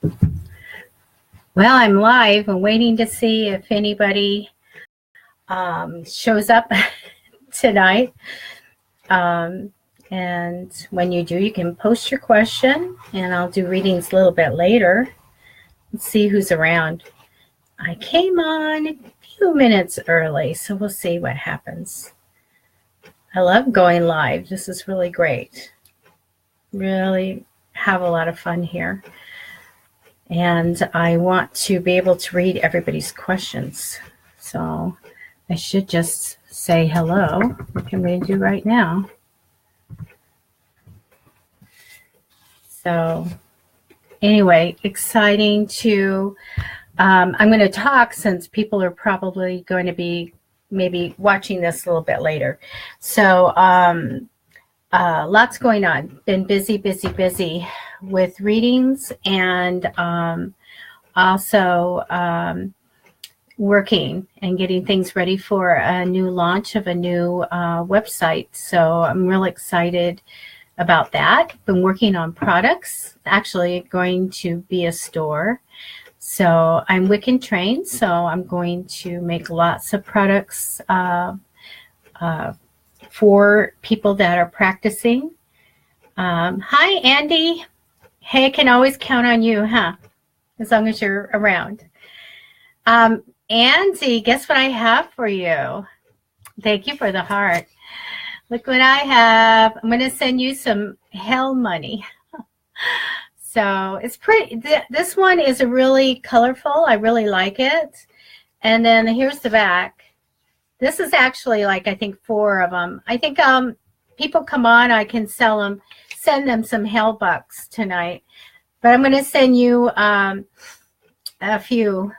Well, I'm live. I'm waiting to see if anybody shows up tonight. And when you do, you can post your question, and I'll do readings a little bit later. Let's see who's around. I came on a few minutes early, so we'll see what happens. I love going live. This is really great. Really have a lot of fun here. And I want to be able to read everybody's questions. So I should just say hello, like I'm going to do right now. So anyway, exciting to, I'm going to talk since people are probably going to be maybe watching this a little bit later. So lots going on. Been busy with readings and also working and getting things ready for a new launch of a new website. So I'm really excited about that. Been working on products, actually going to be a store. So I'm Wiccan trained, so I'm going to make lots of products for people that are practicing. Hi, Andy. Hey, I can always count on you, huh? As long as you're around. Andy, guess what I have for you? Thank you for the heart. Look what I have. I'm going to send you some hell money. So it's pretty. This one is a really colorful. I really like it. And then here's the back. This is actually like, I think 4 of them. I think people come on, I can send them some hell bucks tonight. But I'm going to send you a few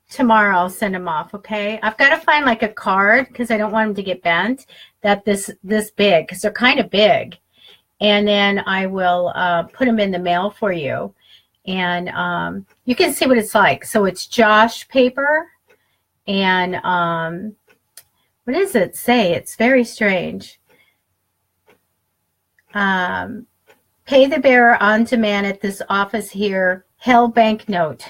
tomorrow. I'll send them off, okay? I've got to find like a card because I don't want them to get bent that this big because they're kind of big. And then I will put them in the mail for you. And you can see what it's like. So it's Josh paper. And what does it say? It's very strange. Pay the bearer on demand at this office here. Hell banknote.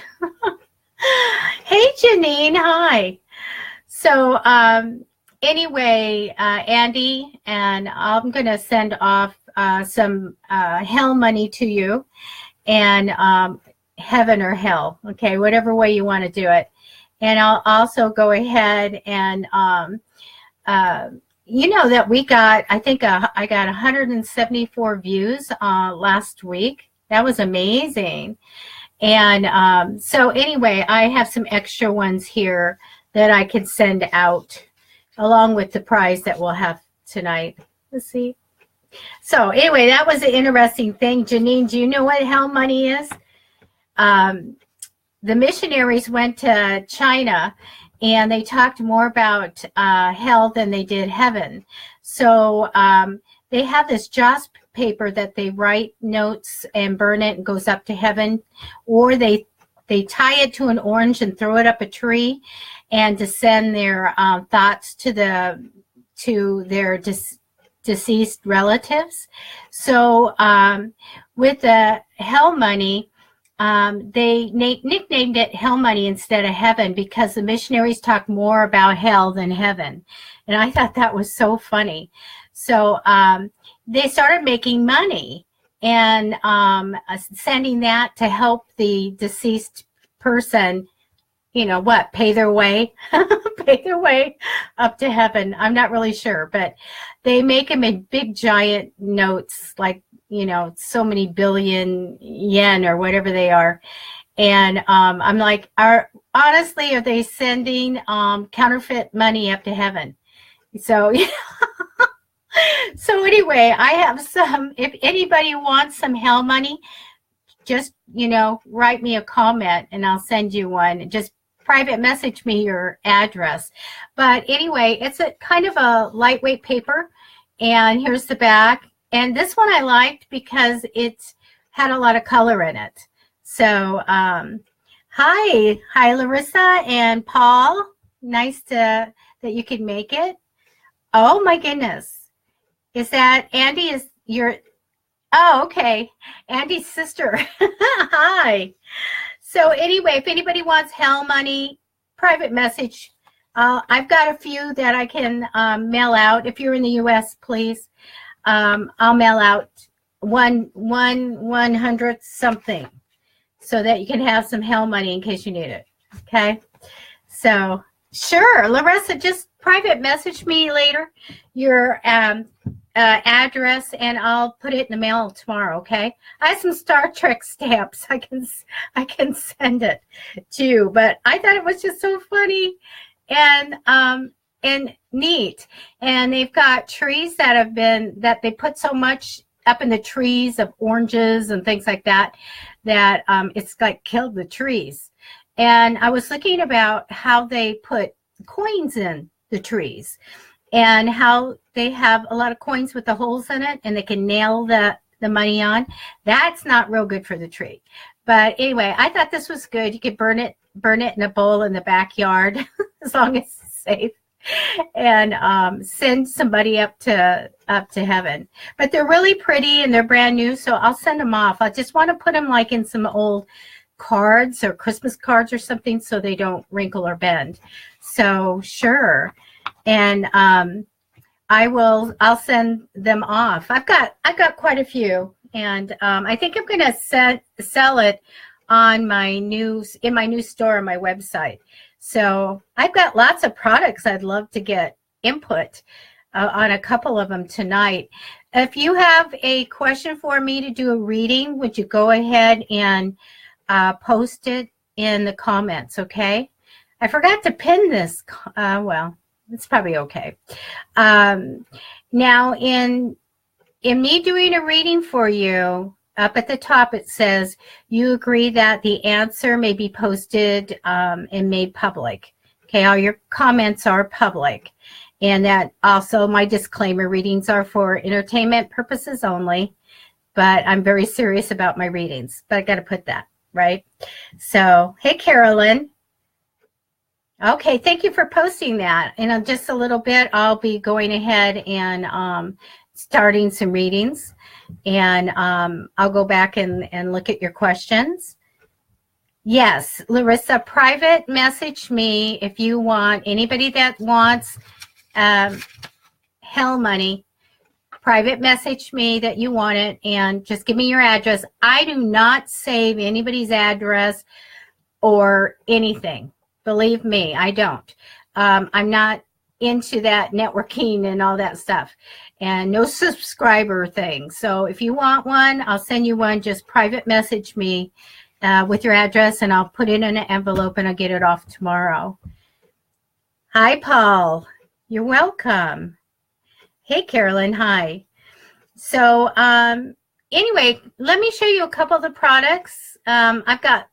Hey, Janine. Hi. So anyway, Andy, and I'm going to send off some hell money to you, and heaven or hell, okay, whatever way you want to do it. And I'll also go ahead and you know that we got, I think I got 174 views last week. That was amazing. And so anyway, I have some extra ones here that I could send out along with the prize that we'll have tonight. Let's see. So anyway, that was an interesting thing. Janine, do you know what hell money is? The missionaries went to China and they talked more about hell than they did heaven. So they have this Joss paper that they write notes and burn it and goes up to heaven, or they tie it to an orange and throw it up a tree and to send their thoughts to their deceased relatives. So with the hell money, they nicknamed it hell money instead of heaven because the missionaries talk more about hell than heaven. And I thought that was so funny. So they started making money and sending that to help the deceased person, you know what, pay their way up to heaven. I'm not really sure, but they make them in big giant notes, like, you know, so many billion yen or whatever they are. And I'm like, honestly, are they sending counterfeit money up to heaven? So, so anyway, I have some, if anybody wants some hell money, just, you know, write me a comment and I'll send you one. Just private message me your address. But anyway, it's a kind of a lightweight paper. And here's the back. And this one I liked because it had a lot of color in it. So, hi Larissa and Paul. Nice that you could make it. Oh my goodness. Is that Andy? Is your Oh, okay. Andy's sister. Hi. So anyway, if anybody wants hell money, private message. I've got a few that I can mail out. If you're in the U.S., please. I'll mail out 1/100th something so that you can have some hell money in case you need it. Okay. So sure, Larissa, just private message me later your address, and I'll put it in the mail tomorrow. Okay. I have some Star Trek stamps. I can send it to you, but I thought it was just so funny and neat. And they've got trees that they put so much up in the trees of oranges and things like that it's like killed the trees. And I was looking about how they put coins in the trees and how they have a lot of coins with the holes in it and they can nail the money on. That's not real good for the tree. But anyway, I thought this was good. You could burn it in a bowl in the backyard as long as it's safe, and send somebody up to heaven. But they're really pretty and they're brand new, so I'll send them off. I just want to put them like in some old cards or Christmas cards or something so they don't wrinkle or bend. So sure. And I'll send them off. I've got quite a few, and I think I'm going to sell it on in my new store on my website. So I've got lots of products. I'd love to get input on a couple of them tonight. If you have a question for me to do a reading, would you go ahead and post it in the comments? Okay. I forgot to pin this. Well, it's probably okay. Now in me doing a reading for you, up at the top it says you agree that the answer may be posted and made public. Okay, all your comments are public. And that also my disclaimer, readings are for entertainment purposes only, but I'm very serious about my readings. But I got to put that, right? So, hey, Carolyn. Okay, thank you for posting that. In just a little bit, I'll be going ahead and starting some readings. And I'll go back and look at your questions. Yes, Larissa, private message me if you want. Anybody that wants hell money, private message me that you want it, and just give me your address. I do not save anybody's address or anything. Believe me, I don't. I'm not into that networking and all that stuff, and no subscriber thing. So if you want one, I'll send you one. Just private message me with your address, and I'll put it in an envelope and I'll get it off tomorrow. Hi, Paul. You're welcome. Hey, Carolyn. Hi. So anyway, let me show you a couple of the products. I've got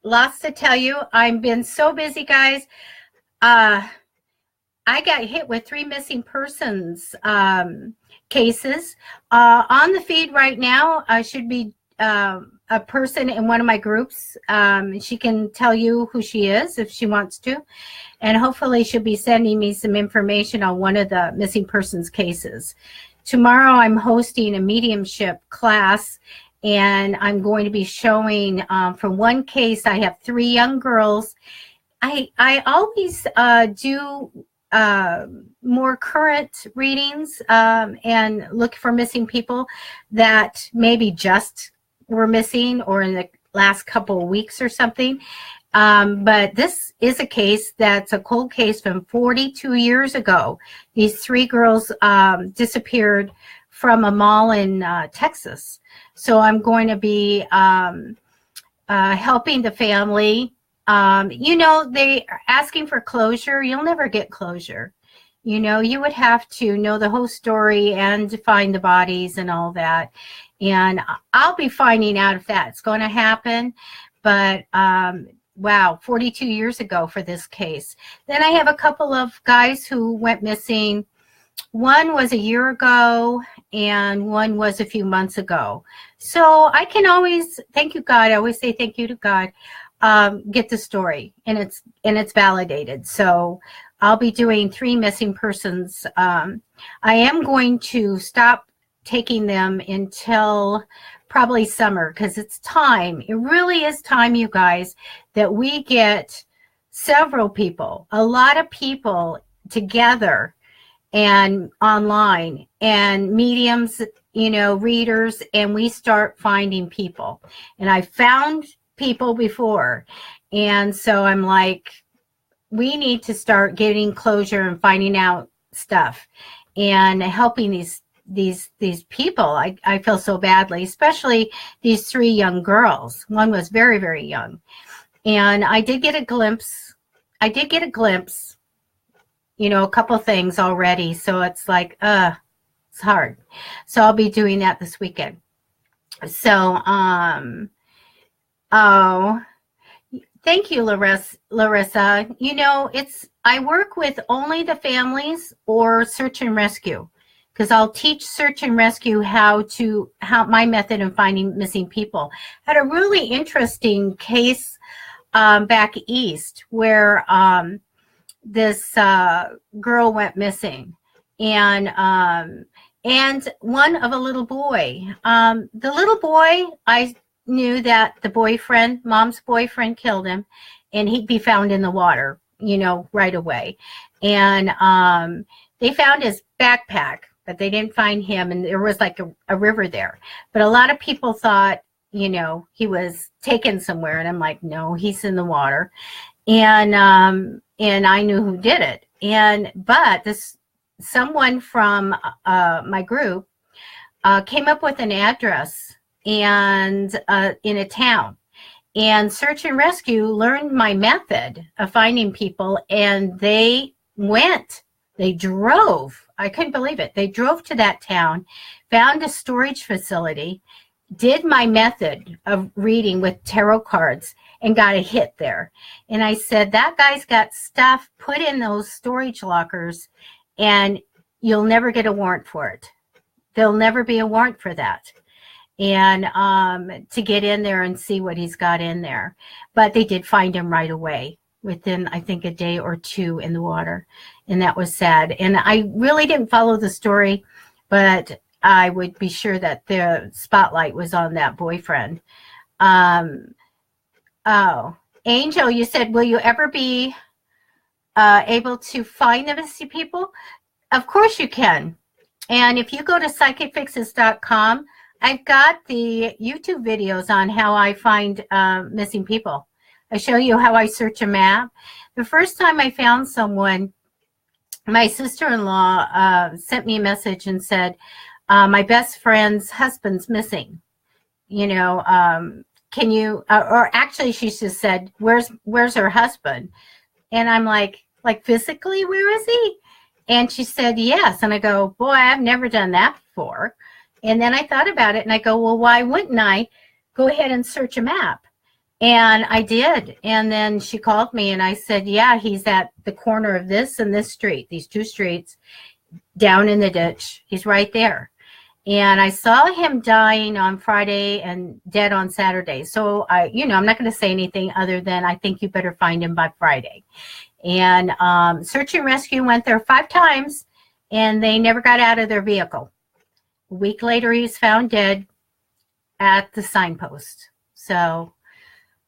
lots to tell you. I've been so busy, guys. I got hit with 3 missing persons cases. On the feed right now should be a person in one of my groups. She can tell you who she is if she wants to. And hopefully she'll be sending me some information on one of the missing persons cases. Tomorrow I'm hosting a mediumship class, and I'm going to be showing for one case. I have 3 young girls. I always do more current readings and look for missing people that maybe just were missing or in the last couple of weeks or something. But this is a case that's a cold case from 42 years ago. These 3 girls disappeared from a mall in Texas. So I'm going to be helping the family. They are asking for closure. You'll never get closure. You would have to know the whole story and find the bodies and all that. And I'll be finding out if that's going to happen. But wow, 42 years ago for this case. Then I have a couple of guys who went missing. One was a year ago and one was a few months ago. So I can always, thank you, God. I always say thank you to God. Get the story, and it's validated. So I'll be doing 3 missing persons. I am going to stop taking them until probably summer, because it's time. It really is time, you guys, that we get several people, a lot of people together and online and mediums, readers, and we start finding people. And I found people before. And so I'm like, we need to start getting closure and finding out stuff and helping these people. I feel so badly, especially these 3 young girls. One was very, very young. And I did get a glimpse, a couple things already. So it's like, it's hard. So I'll be doing that this weekend. So, thank you, Larissa. I work with only the families or search and rescue, because I'll teach search and rescue how my method in finding missing people. I had a really interesting case back east where this girl went missing, and one of a little boy. The little boy, I knew that the mom's boyfriend killed him, and he'd be found in the water, right away. And they found his backpack, but they didn't find him, and there was like a river there. But a lot of people thought, he was taken somewhere, and I'm like, no, he's in the water. And I knew who did it. But someone from my group came up with an address and in a town, and search and rescue learned my method of finding people, and they drove. I couldn't believe it. They drove to that town, found a storage facility, did my method of reading with tarot cards, and got a hit there. And I said, that guy's got stuff put in those storage lockers, and you'll never get a warrant for it. There'll never be a warrant for that. And to get in there and see what he's got in there. But they did find him right away, within, I think, a day or 2 in the water. And that was sad. And I really didn't follow the story, but I would be sure that the spotlight was on that boyfriend. Angel, you said, will you ever be able to find the missing people? Of course you can. And if you go to psychicfixes.com, I've got the YouTube videos on how I find missing people. I show you how I search a map. The first time I found someone, my sister-in-law sent me a message and said, my best friend's husband's missing. Can you, or actually she just said, where's her husband? And I'm like physically, where is he? And she said, yes. And I go, boy, I've never done that before. And then I thought about it, and I go, well, why wouldn't I go ahead and search a map? And I did. And then she called me, and I said, yeah, he's at the corner of this and this street, these 2 streets, down in the ditch. He's right there. And I saw him dying on Friday and dead on Saturday. So I'm not going to say anything other than I think you better find him by Friday. And search and rescue went there 5 times, and they never got out of their vehicle. A week later, he was found dead at the signpost. So,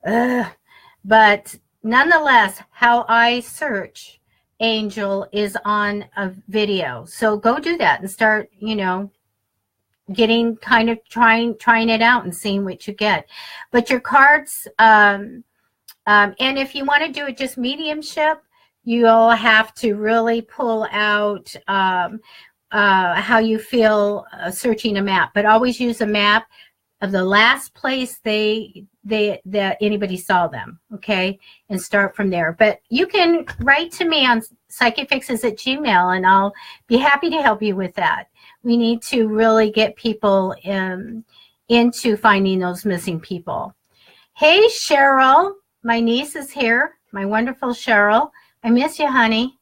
but nonetheless, how I search Angel is on a video. So go do that and start, getting kind of trying it out and seeing what you get. But your cards, and if you want to do it just mediumship, you'll have to really pull out how you feel searching a map. But always use a map of the last place that anybody saw them, okay? And start from there. But you can write to me on psychicfixes@gmail, and I'll be happy to help you with that. We need to really get people into finding those missing people. Hey, Cheryl, my niece is here, my wonderful Cheryl. I miss you, honey.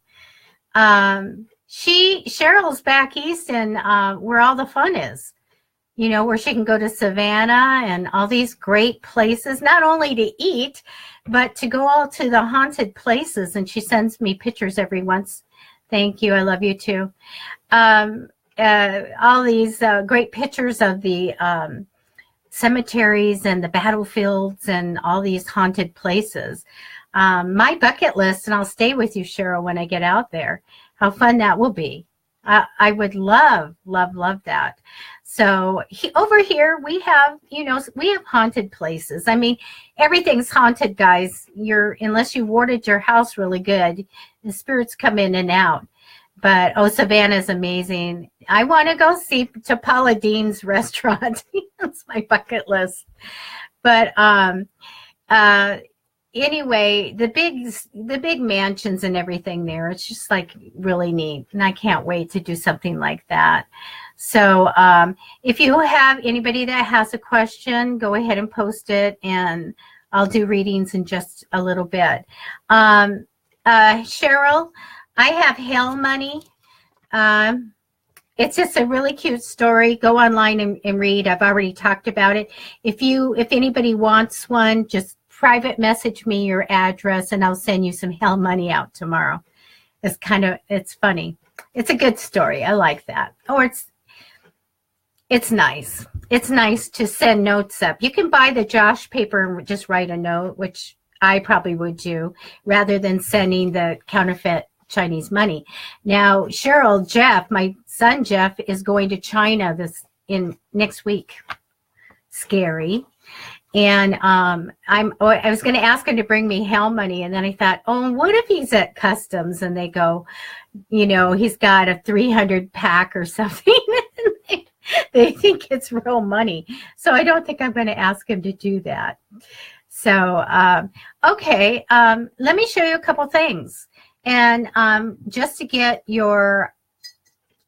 Cheryl's back east, and where all the fun is, where she can go to Savannah and all these great places, not only to eat, but to go all to the haunted places. And she sends me pictures every once. Thank you. I love you too. all these great pictures of the cemeteries and the battlefields and all these haunted places. My bucket list, and I'll stay with you, Cheryl, when I get out there, how fun that will be. I would love, love, love that. So over here, we have, we have haunted places. I mean, everything's haunted, guys. Unless you warded your house really good, the spirits come in and out. But, Savannah's amazing. I want to go to Paula Deen's restaurant. That's my bucket list. But anyway, the big mansions and everything there, it's just like really neat. And I can't wait to do something like that. So if you have anybody that has a question, go ahead and post it, and I'll do readings in just a little bit. Cheryl, I have hail money. It's just a really cute story. Go online and read. I've already talked about it. If anybody wants one, just private message me your address and I'll send you some hail money out tomorrow. It's funny. It's a good story. I like that. Or it's nice. It's nice to send notes up. You can buy the Josh paper and just write a note, which I probably would do, rather than sending the counterfeit Chinese money. Now, Cheryl, Jeff, my son Jeff, is going to China next week. Scary. And I was going to ask him to bring me hail money, and then I thought, what if he's at customs and they go, he's got a 300 pack or something. They think it's real money. So I don't think I'm going to ask him to do that. So, okay, let me show you a couple things. And just to get your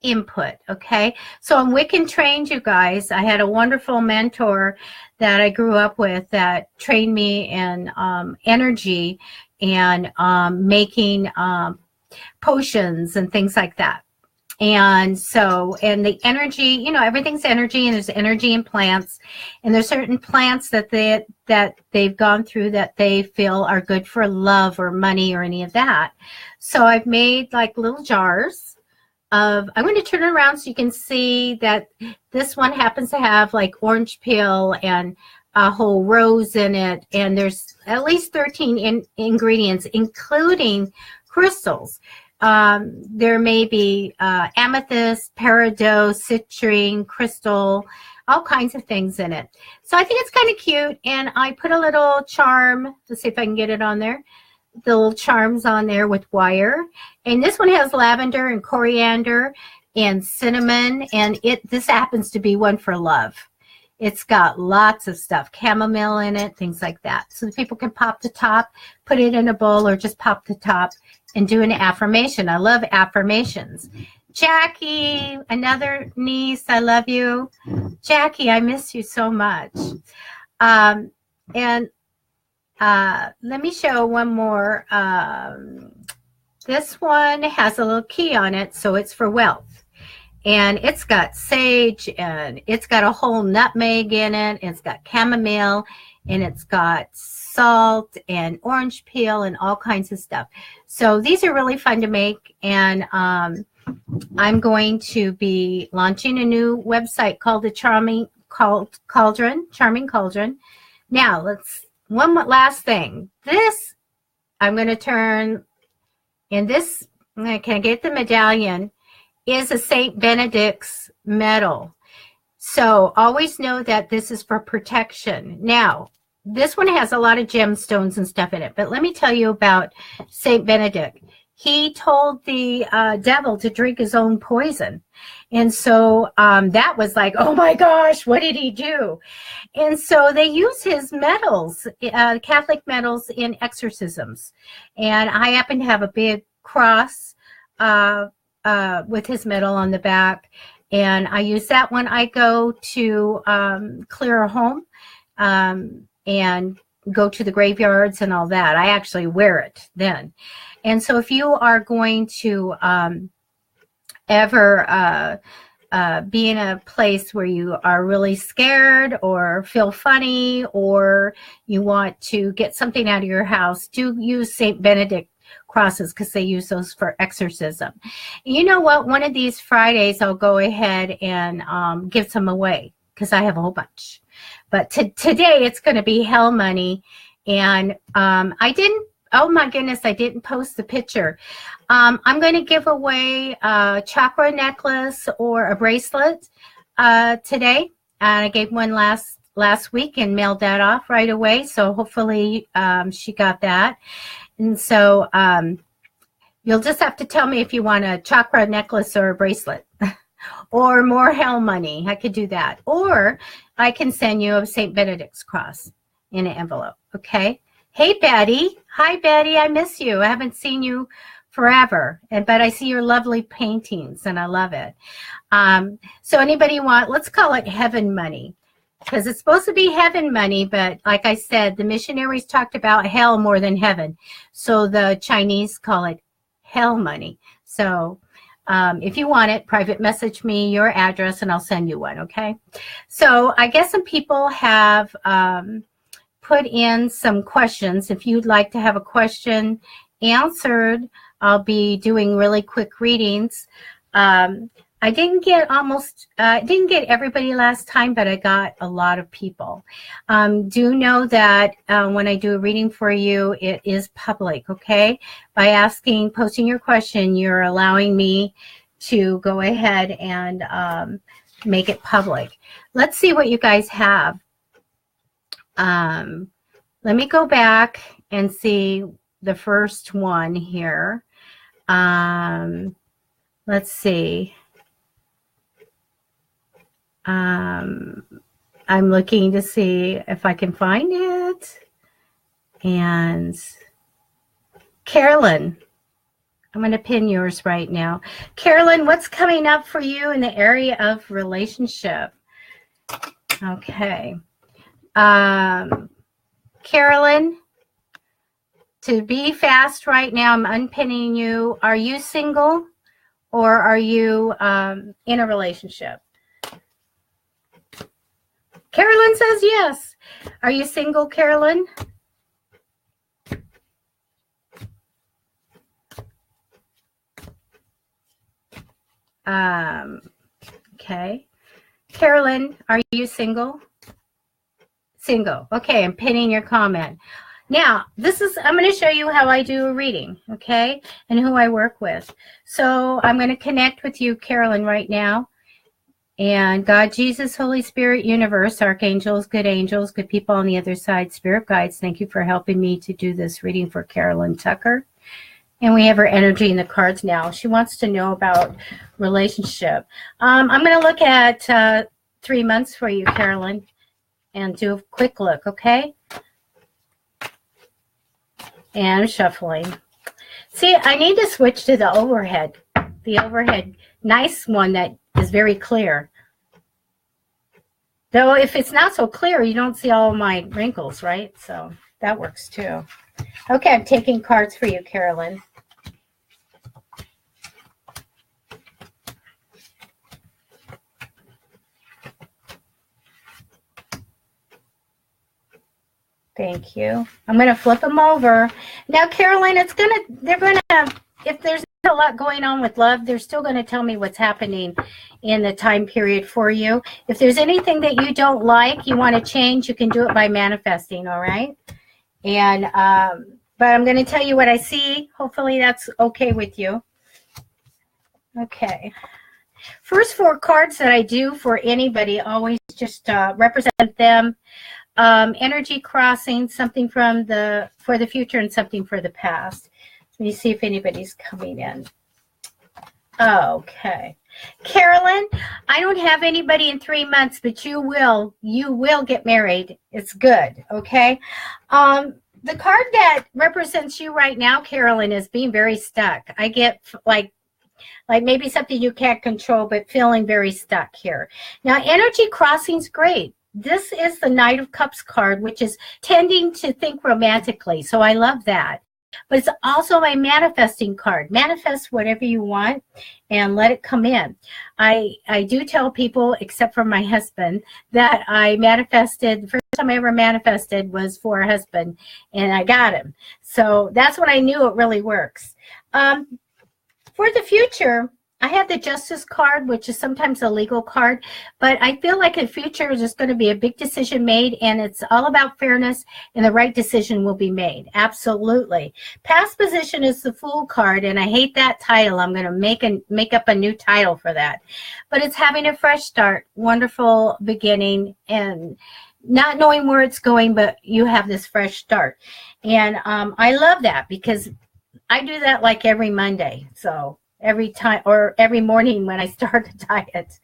input, okay? So I'm Wiccan trained, you guys. I had a wonderful mentor that I grew up with that trained me in energy and making potions and things like that. And the energy, everything's energy, and there's energy in plants, and there's certain plants that they've gone through that they feel are good for love or money or any of that. So I've made like little jars I'm going to turn it around so you can see that this one happens to have like orange peel and a whole rose in it, and there's at least 13 ingredients, including crystals. There may be amethyst, peridot, citrine, crystal, all kinds of things in it. So I think it's kind of cute. And I put a little charm. Let's see if I can get it on there. The little charms on there with wire. And this one has lavender and coriander and cinnamon. And this happens to be one for love. It's got lots of stuff, chamomile in it, things like that. So that people can pop the top, put it in a bowl, or just pop the top and do an affirmation. I love affirmations. Jackie, another niece, I love you. Jackie, I miss you so much. Let me show one more. This one has a little key on it, so it's for wealth. And it's got sage, and it's got a whole nutmeg in it. It's got chamomile, and it's got salt and orange peel and all kinds of stuff. So these are really fun to make. And I'm going to be launching a new website called the Charming Cauldron. Now, one last thing. This, I'm going to turn, and this, can I get the medallion, is a St. Benedict's medal. So always know that this is for protection. Now, this one has a lot of gemstones and stuff in it, but let me tell you about St. Benedict. He told the devil to drink his own poison. And so that was like, oh my gosh, what did he do? And so they use his medals, Catholic medals, in exorcisms. And I happen to have a big cross with his medal on the back. And I use that when I go to clear a home and go to the graveyards and all that. I actually wear it then. And so if you are going to ever be in a place where you are really scared or feel funny, or you want to get something out of your house, do use St. Benedict crosses because they use those for exorcism. You know what? One of these Fridays, I'll go ahead and give some away because I have a whole bunch. But today, it's going to be hell money. And I didn't, oh my goodness, I didn't post the picture. I'm going to give away a chakra necklace or a bracelet today. I gave one last week and mailed that off right away. So hopefully she got that. And so you'll just have to tell me if you want a chakra necklace or a bracelet or more hell money. I could do that. Or I can send you a St. Benedict's cross in an envelope. Okay. Hey, Betty. Hi, Betty. I miss you. I haven't seen you forever. But I see your lovely paintings and I love it. So anybody want, let's call it heaven money. Because it's supposed to be heaven money, but like I said, the missionaries talked about hell more than heaven. So the Chinese call it hell money. So if you want it, private message me your address and I'll send you one, okay? So I guess some people have put in some questions. If you'd like to have a question answered, I'll be doing really quick readings. I didn't get everybody last time, but I got a lot of people. Do know that when I do a reading for you, it is public, okay? By posting your question, you're allowing me to go ahead and make it public. Let's see what you guys have. Let me go back and see the first one here. Let's see. I'm looking to see if I can find it. And Carolyn, I'm going to pin yours right now. Carolyn, what's coming up for you in the area of relationship? Okay. Carolyn, to be fast right now, I'm unpinning you. Are you single or are you in a relationship? Carolyn says yes. Are you single, Carolyn? Okay. Carolyn, are you single? Single. Okay, I'm pinning your comment. Now, I'm going to show you how I do a reading, okay, and who I work with. So I'm going to connect with you, Carolyn, right now. And God, Jesus, Holy Spirit, universe, archangels, good people on the other side, spirit guides, thank you for helping me to do this reading for Carolyn Tucker. And we have her energy in the cards now. She wants to know about relationship. I'm going to look at 3 months for you, Carolyn, and do a quick look, okay? And shuffling. See, I need to switch to the overhead. The overhead, nice one that is very clear. Though if it's not so clear, you don't see all my wrinkles, right? So that works too. Okay, I'm taking cards for you, Carolyn. Thank you. I'm going to flip them over. Now, Carolyn, if there's a lot going on with love, they're still going to tell me what's happening in the time period for you. If there's anything that you don't like, you want to change, you can do it by manifesting, all right? And, but I'm going to tell you what I see. Hopefully that's okay with you. Okay. First 4 cards that I do for anybody, always just represent them. Energy crossing, something for the future and something for the past. Let me see if anybody's coming in. Okay. Carolyn, I don't have anybody in 3 months, but you will get married. It's good. Okay. The card that represents you right now, Carolyn, is being very stuck. I get like maybe something you can't control, but feeling very stuck here. Now, energy crossing's great. This is the Knight of Cups card, which is tending to think romantically. So I love that. But it's also my manifesting card. Manifest whatever you want and let it come in. I do tell people, except for my husband, that I manifested, the first time I ever manifested was for a husband, and I got him. So that's when I knew it really works. For the future, I have the Justice card, which is sometimes a legal card, but I feel like in the future is just going to be a big decision made, and it's all about fairness, and the right decision will be made. Absolutely. Past position is the Fool card, and I hate that title. I'm going to make up a new title for that. But it's having a fresh start, wonderful beginning, and not knowing where it's going, but you have this fresh start. And I love that because I do that like every Monday. So every time or every morning when I start a diet.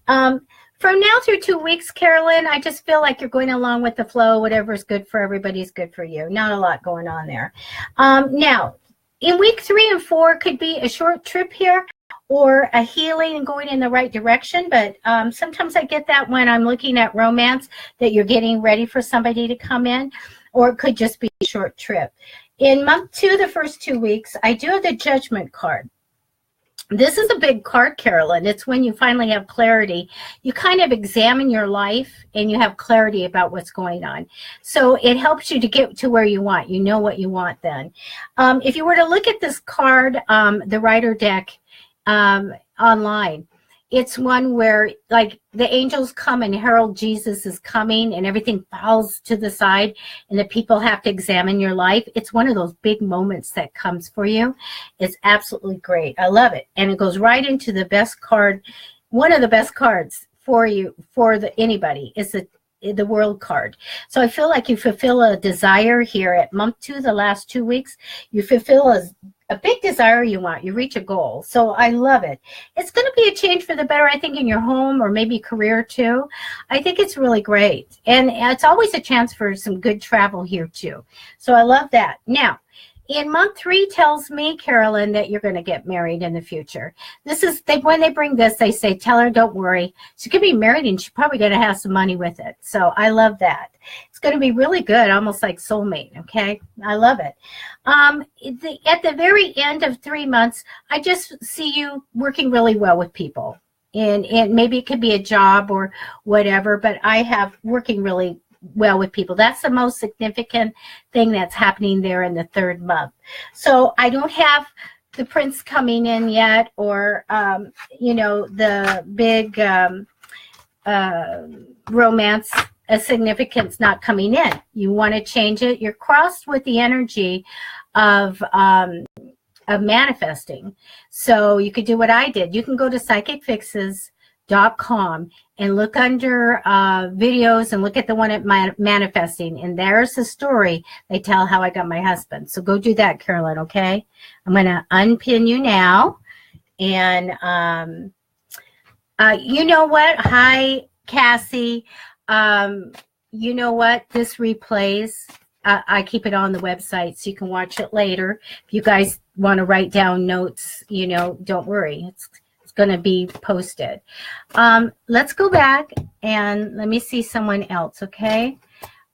From now through 2 weeks, Carolyn, I just feel like you're going along with the flow. Whatever's good for everybody is good for you. Not a lot going on there. Now, in week 3 and 4 could be a short trip here or a healing and going in the right direction. But sometimes I get that when I'm looking at romance, that you're getting ready for somebody to come in, or it could just be a short trip. In month 2, the first 2 weeks, I do have the Judgment card. This is a big card, Carolyn. It's when you finally have clarity. You kind of examine your life and you have clarity about what's going on. So it helps you to get to where you want. You know what you want then. If you were to look at this card, the Rider deck online, it's one where like the angels come and herald Jesus is coming and everything falls to the side and the people have to examine your life. It's one of those big moments that comes for you. It's absolutely great. I love it. And it goes right into the best card. One of the best cards for you, for anybody is the World card. So I feel like you fulfill a desire here at month 2, the last 2 weeks. You fulfill a big desire you want. You reach a goal. So I love it. It's going to be a change for the better, I think, in your home or maybe career too. I think it's really great. And it's always a chance for some good travel here too. So I love that. Now, in month 3 tells me, Carolyn, that you're going to get married in the future. This is, when they bring this, they say, tell her, don't worry. She's going to be married and she's probably going to have some money with it. So I love that. It's going to be really good, almost like soulmate, okay? I love it. At the very end of 3 months, I just see you working really well with people. And maybe it could be a job or whatever, but I have working really well with people. That's the most significant thing that's happening there in the 3rd month. So I don't have the prince coming in yet, or the big romance significance not coming in. You want to change it. You're crossed with the energy of manifesting. So you could do what I did. You can go to psychicfixes.com and look under videos and look at the one at manifesting, and there's the story they tell how I got my husband. So go do that, Carolyn. Okay, I'm going to unpin you now. And you know what, hi Cassie, you know what, this replays, I keep it on the website so you can watch it later. If you guys want to write down notes, don't worry, it's going to be posted. Let's go back and let me see someone else, okay?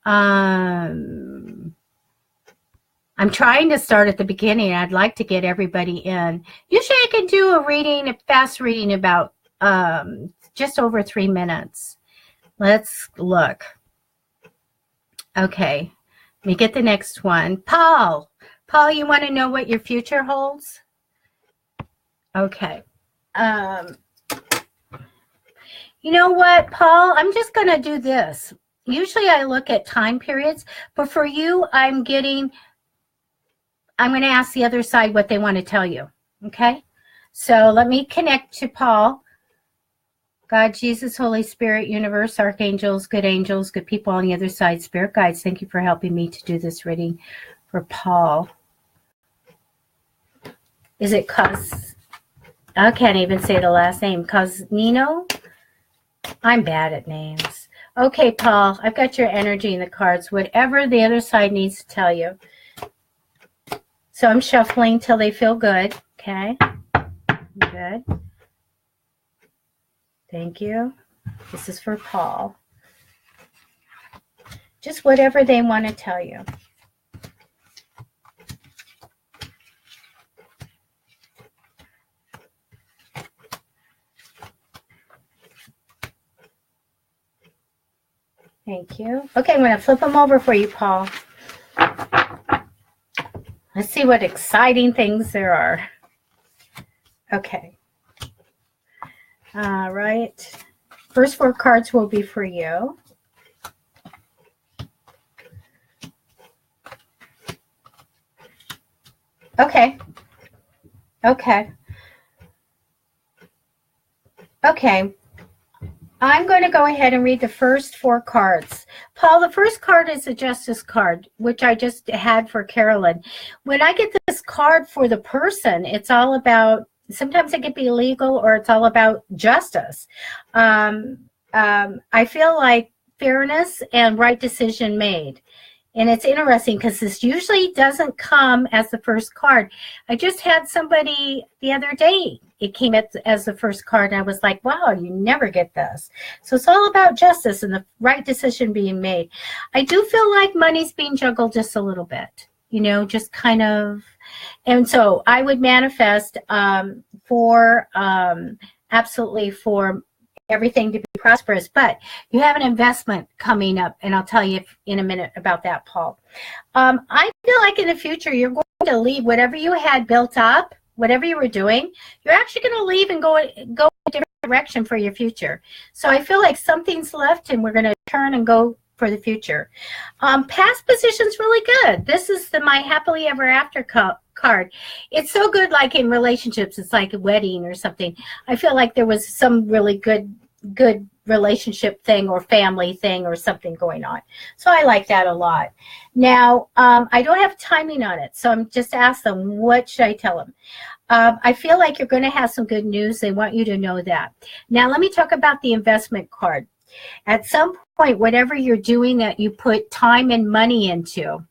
I'm trying to start at the beginning. I'd like to get everybody in. Usually I can do a fast reading about just over 3 minutes. Let's look. Okay, let me get the next one. Paul, you want to know what your future holds? Okay. You know what, Paul? I'm just going to do this. Usually I look at time periods, but for you, I'm going to ask the other side what they want to tell you. Okay? So let me connect to Paul. God, Jesus, Holy Spirit, universe, archangels, good people on the other side, spirit guides, thank you for helping me to do this reading for Paul. Is it I can't even say the last name. Cosnino? I'm bad at names. Okay, Paul, I've got your energy in the cards. Whatever the other side needs to tell you. So I'm shuffling till they feel good. Okay. Good. Thank you. This is for Paul. Just whatever they want to tell you. Thank you. Okay, I'm going to flip them over for you, Paul. Let's see what exciting things there are. Okay. All right. First 4 cards will be for you. Okay. Okay. Okay. I'm going to go ahead and read the first 4 cards. Paul, the first card is a Justice card, which I just had for Carolyn. When I get this card for the person, it's all about, sometimes it can be legal or it's all about justice. I feel like fairness and right decision made. And it's interesting because this usually doesn't come as the first card. I just had somebody the other day, it came as the first card, and I was like, wow, you never get this. So it's all about justice and the right decision being made. I do feel like money's being juggled just a little bit, you know, just kind of. And so I would manifest absolutely for everything to be prosperous, but you have an investment coming up, and I'll tell you in a minute about that, Paul. I feel like in the future you're going to leave whatever you had built up, whatever you were doing, you're actually going to leave and go in a different direction for your future. So I feel like something's left and we're going to turn and go for the future. Past position's really good. This is my happily ever after card. It's so good, like in relationships, it's like a wedding or something. I feel like there was some really good relationship thing or family thing or something going on. So I like that a lot. Now, I don't have timing on it, so I'm just ask them, what should I tell them? I feel like you're going to have some good news. They want you to know that. Now, let me talk about the investment card. At some point, whatever you're doing that you put time and money into,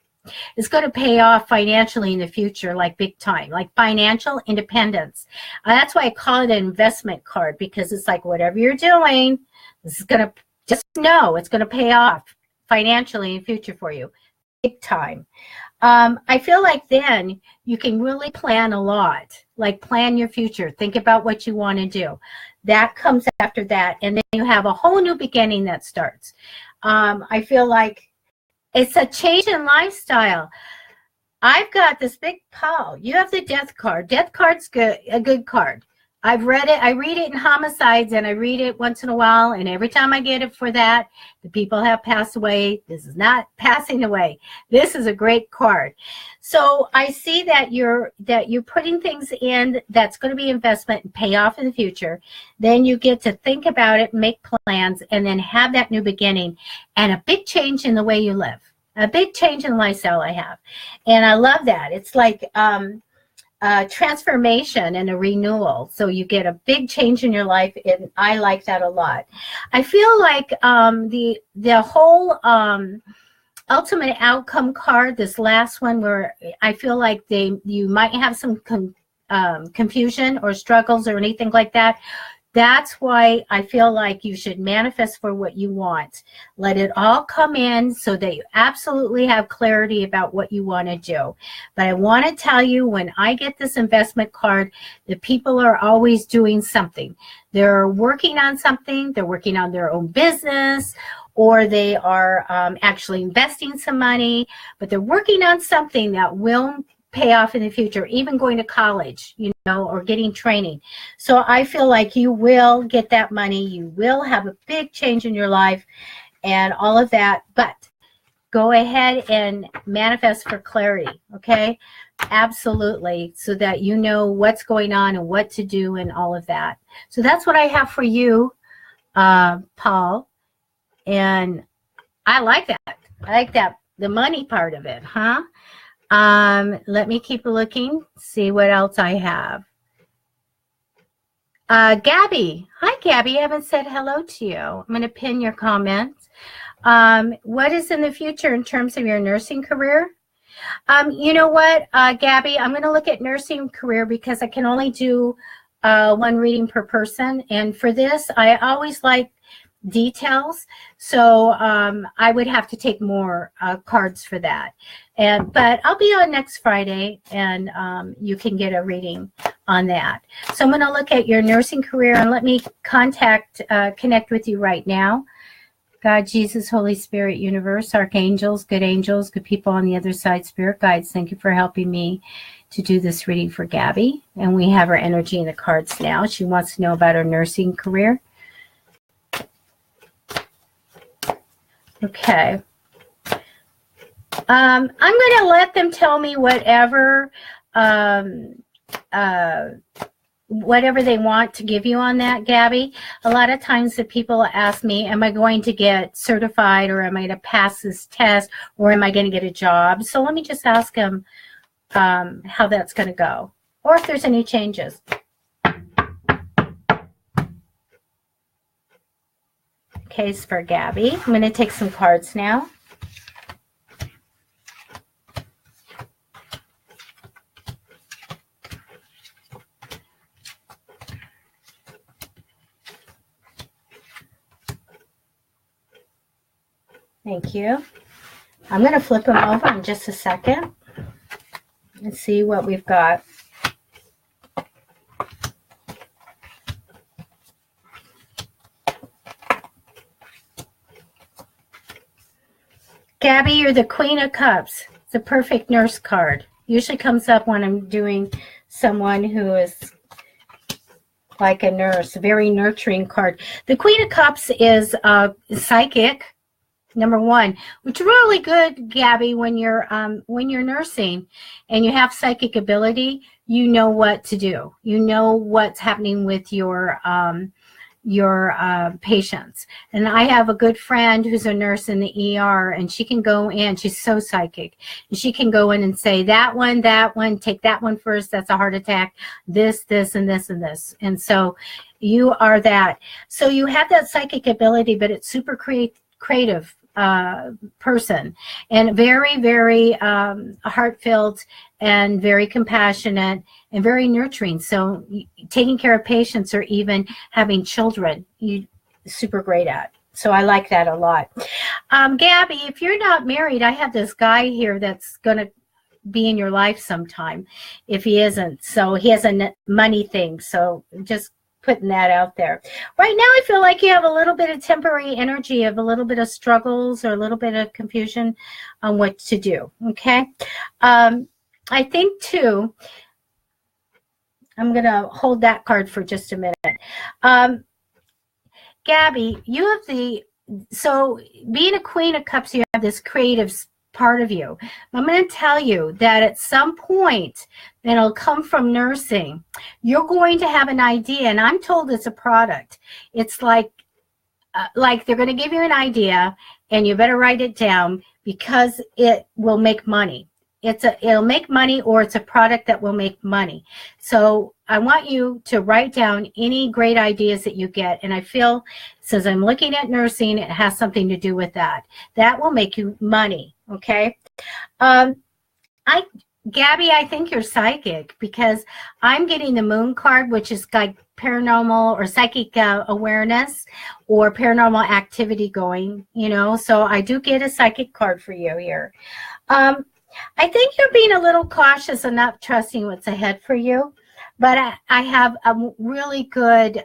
it's going to pay off financially in the future, like big time, like financial independence. That's why I call it an investment card, because it's like whatever you're doing, this is going to, just know it's going to pay off financially in the future for you, big time. I feel like then you can really plan a lot, like plan your future, think about what you want to do. That comes after that, and then you have a whole new beginning that starts. I feel like it's a change in lifestyle. I've got this big pile. You have the death card. Death card's good, a good card. I've read it. I read it in homicides, and I read it once in a while. And every time I get it for that, the people have passed away. This is not passing away. This is a great card. So I see that you're putting things in that's going to be investment and pay off in the future. Then you get to think about it, make plans, and then have that new beginning and a big change in the way you live. A big change in lifestyle I have. And I love that. It's like transformation and a renewal. So you get a big change in your life, and I like that a lot. I feel like the whole ultimate outcome card, this last one, where I feel like you might have some confusion or struggles or anything like that. That's why I feel like you should manifest for what you want. Let it all come in so that you absolutely have clarity about what you want to do. But I want to tell you, when I get this investment card, the people are always doing something. They're working on something. They're working on their own business, or they are actually investing some money, but they're working on something that will pay off in the future, even going to college, you know, or getting training. So I feel like you will get that money. You will have a big change in your life and all of that, but go ahead and manifest for clarity, okay? Absolutely, so that you know what's going on and what to do and all of that. So that's what I have for you, Paul. And I like that. I like that, the money part of it, huh? Let me keep looking, see what else I have. Gabby. Hi, Gabby. I haven't said hello to you. I'm going to pin your comments. What is in the future in terms of your nursing career? You know what, Gabby, I'm going to look at nursing career because I can only do one reading per person. And for this, I always like details, so I would have to take more cards for that. But I'll be on next Friday, and you can get a reading on that. So I'm going to look at your nursing career, and let me connect with you right now. God, Jesus, Holy Spirit, universe, archangels, good people on the other side, spirit guides, thank you for helping me to do this reading for Gabby. And we have her energy in the cards now. She wants to know about her nursing career. Okay. I'm going to let them tell me whatever whatever they want to give you on that, Gabby. A lot of times the people ask me, am I going to get certified, or am I going to pass this test, or am I going to get a job? So let me just ask them how that's going to go, or if there's any changes. Okay, it's for Gabby. I'm going to take some cards now. Thank you. I'm going to flip them over in just a second and see what we've got. Gabby, you're the Queen of Cups. It's a perfect nurse card. Usually comes up when I'm doing someone who is like a nurse, a very nurturing card. The Queen of Cups is psychic. Number one, which is really good, Gabby, when you're nursing and you have psychic ability, you know what to do. You know what's happening with your patients. And I have a good friend who's a nurse in the ER, and she can go in. She's so psychic, and she can go in and say that one, take that one first. That's a heart attack. This, and this, and this. And so you are that. So you have that psychic ability, but it's super creative. Person, and very, very heart-filled and very compassionate and very nurturing. So taking care of patients or even having children, you're super great at. So I like that a lot. Gabby, if you're not married, I have this guy here that's going to be in your life sometime if he isn't. So he has a money thing. So just putting that out there. Right now, I feel like you have a little bit of temporary energy of a little bit of struggles or a little bit of confusion on what to do. Okay. I think too, I'm going to hold that card for just a minute. Gabby, you have so being a Queen of Cups, you have this creative part of you. I'm going to tell you that at some point, and it'll come from nursing, you're going to have an idea, and I'm told it's a product. It's like they're going to give you an idea, and you better write it down because it will make money. It'll make money, or it's a product that will make money. So I want you to write down any great ideas that you get. And I feel, since I'm looking at nursing, it has something to do with that. That will make you money. Okay. Gabby, I think you're psychic because I'm getting the Moon card, which is like paranormal or psychic awareness or paranormal activity going, so I do get a psychic card for you here. I think you're being a little cautious and not trusting what's ahead for you, but I have really good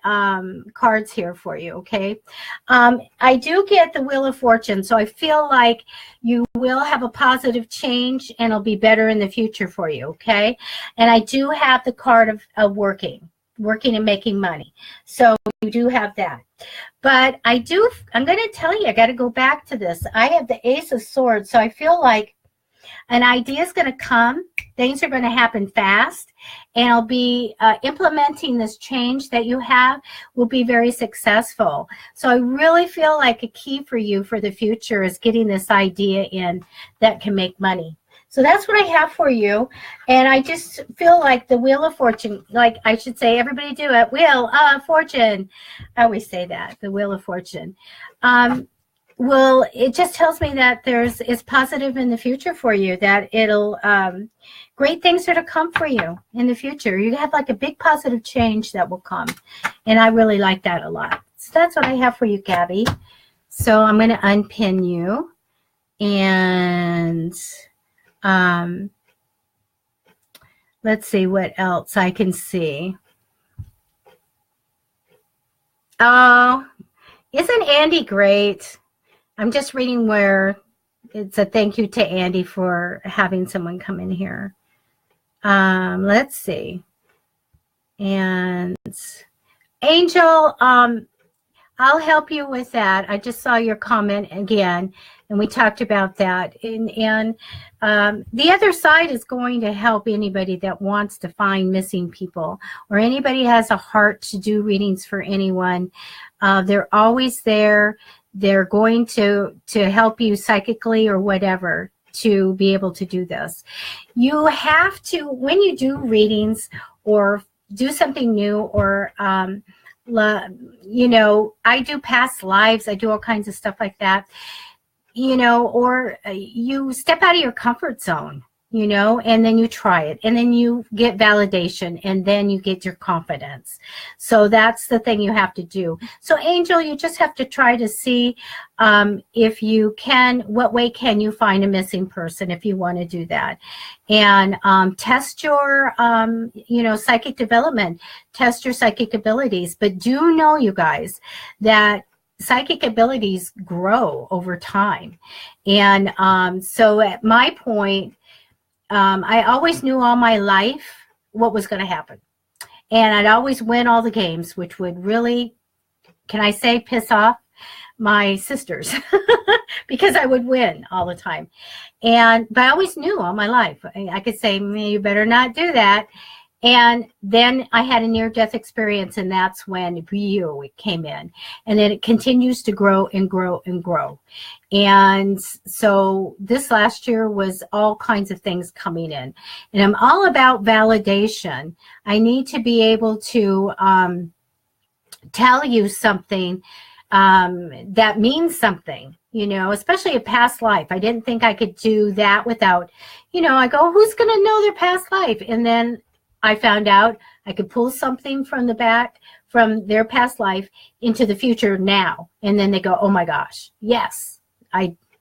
cards here for you, okay? I do get the Wheel of Fortune, so I feel like you will have a positive change and it'll be better in the future for you, okay? And I do have the card of working and making money. So you do have that. But I'm going to tell you, I got to go back to this. I have the Ace of Swords, so I feel like an idea is going to come. Things are going to happen fast, and I'll be implementing this change that you have will be very successful. So I really feel like a key for you for the future is getting this idea in that can make money. So that's what I have for you. And I just feel like the Wheel of Fortune, like I should say, everybody do it. Wheel of Fortune. I always say that, the Wheel of Fortune. Well, it just tells me that it's positive in the future for you, that it'll, great things are to come for you in the future. You have like a big positive change that will come. And I really like that a lot. So that's what I have for you, Gabby. So I'm going to unpin you. And let's see what else I can see. Oh, isn't Andy great? I'm just reading where it's a thank you to Andy for having someone come in here. Let's see. And Angel, I'll help you with that. I just saw your comment again, and we talked about that. And the other side is going to help anybody that wants to find missing people, or anybody has a heart to do readings for anyone. They're always there. They're going to help you psychically or whatever to be able to do this. You have to, when you do readings or do something new, or you know, I do past lives, I do all kinds of stuff like that, you know, or you step out of your comfort zone, you know, and then you try it, and then you get validation, and then you get your confidence. So that's the thing you have to do. So Angel, you just have to try to see if you can, what way can you find a missing person if you want to do that. And test your, you know, psychic development, test your psychic abilities. But do know, you guys, that psychic abilities grow over time. And so at my point, I always knew all my life what was going to happen. And I'd always win all the games, which would really, can I say, piss off my sisters because I would win all the time. But I always knew all my life. I could say, you better not do that. And then I had a near-death experience, and that's when it came in. And then it continues to grow and grow and grow. And so this last year was all kinds of things coming in. And I'm all about validation. I need to be able to tell you something that means something, you know, especially a past life. I didn't think I could do that without, you know, I go, who's going to know their past life? And then I found out I could pull something from the back, from their past life into the future now. And then they go, oh my gosh, yes,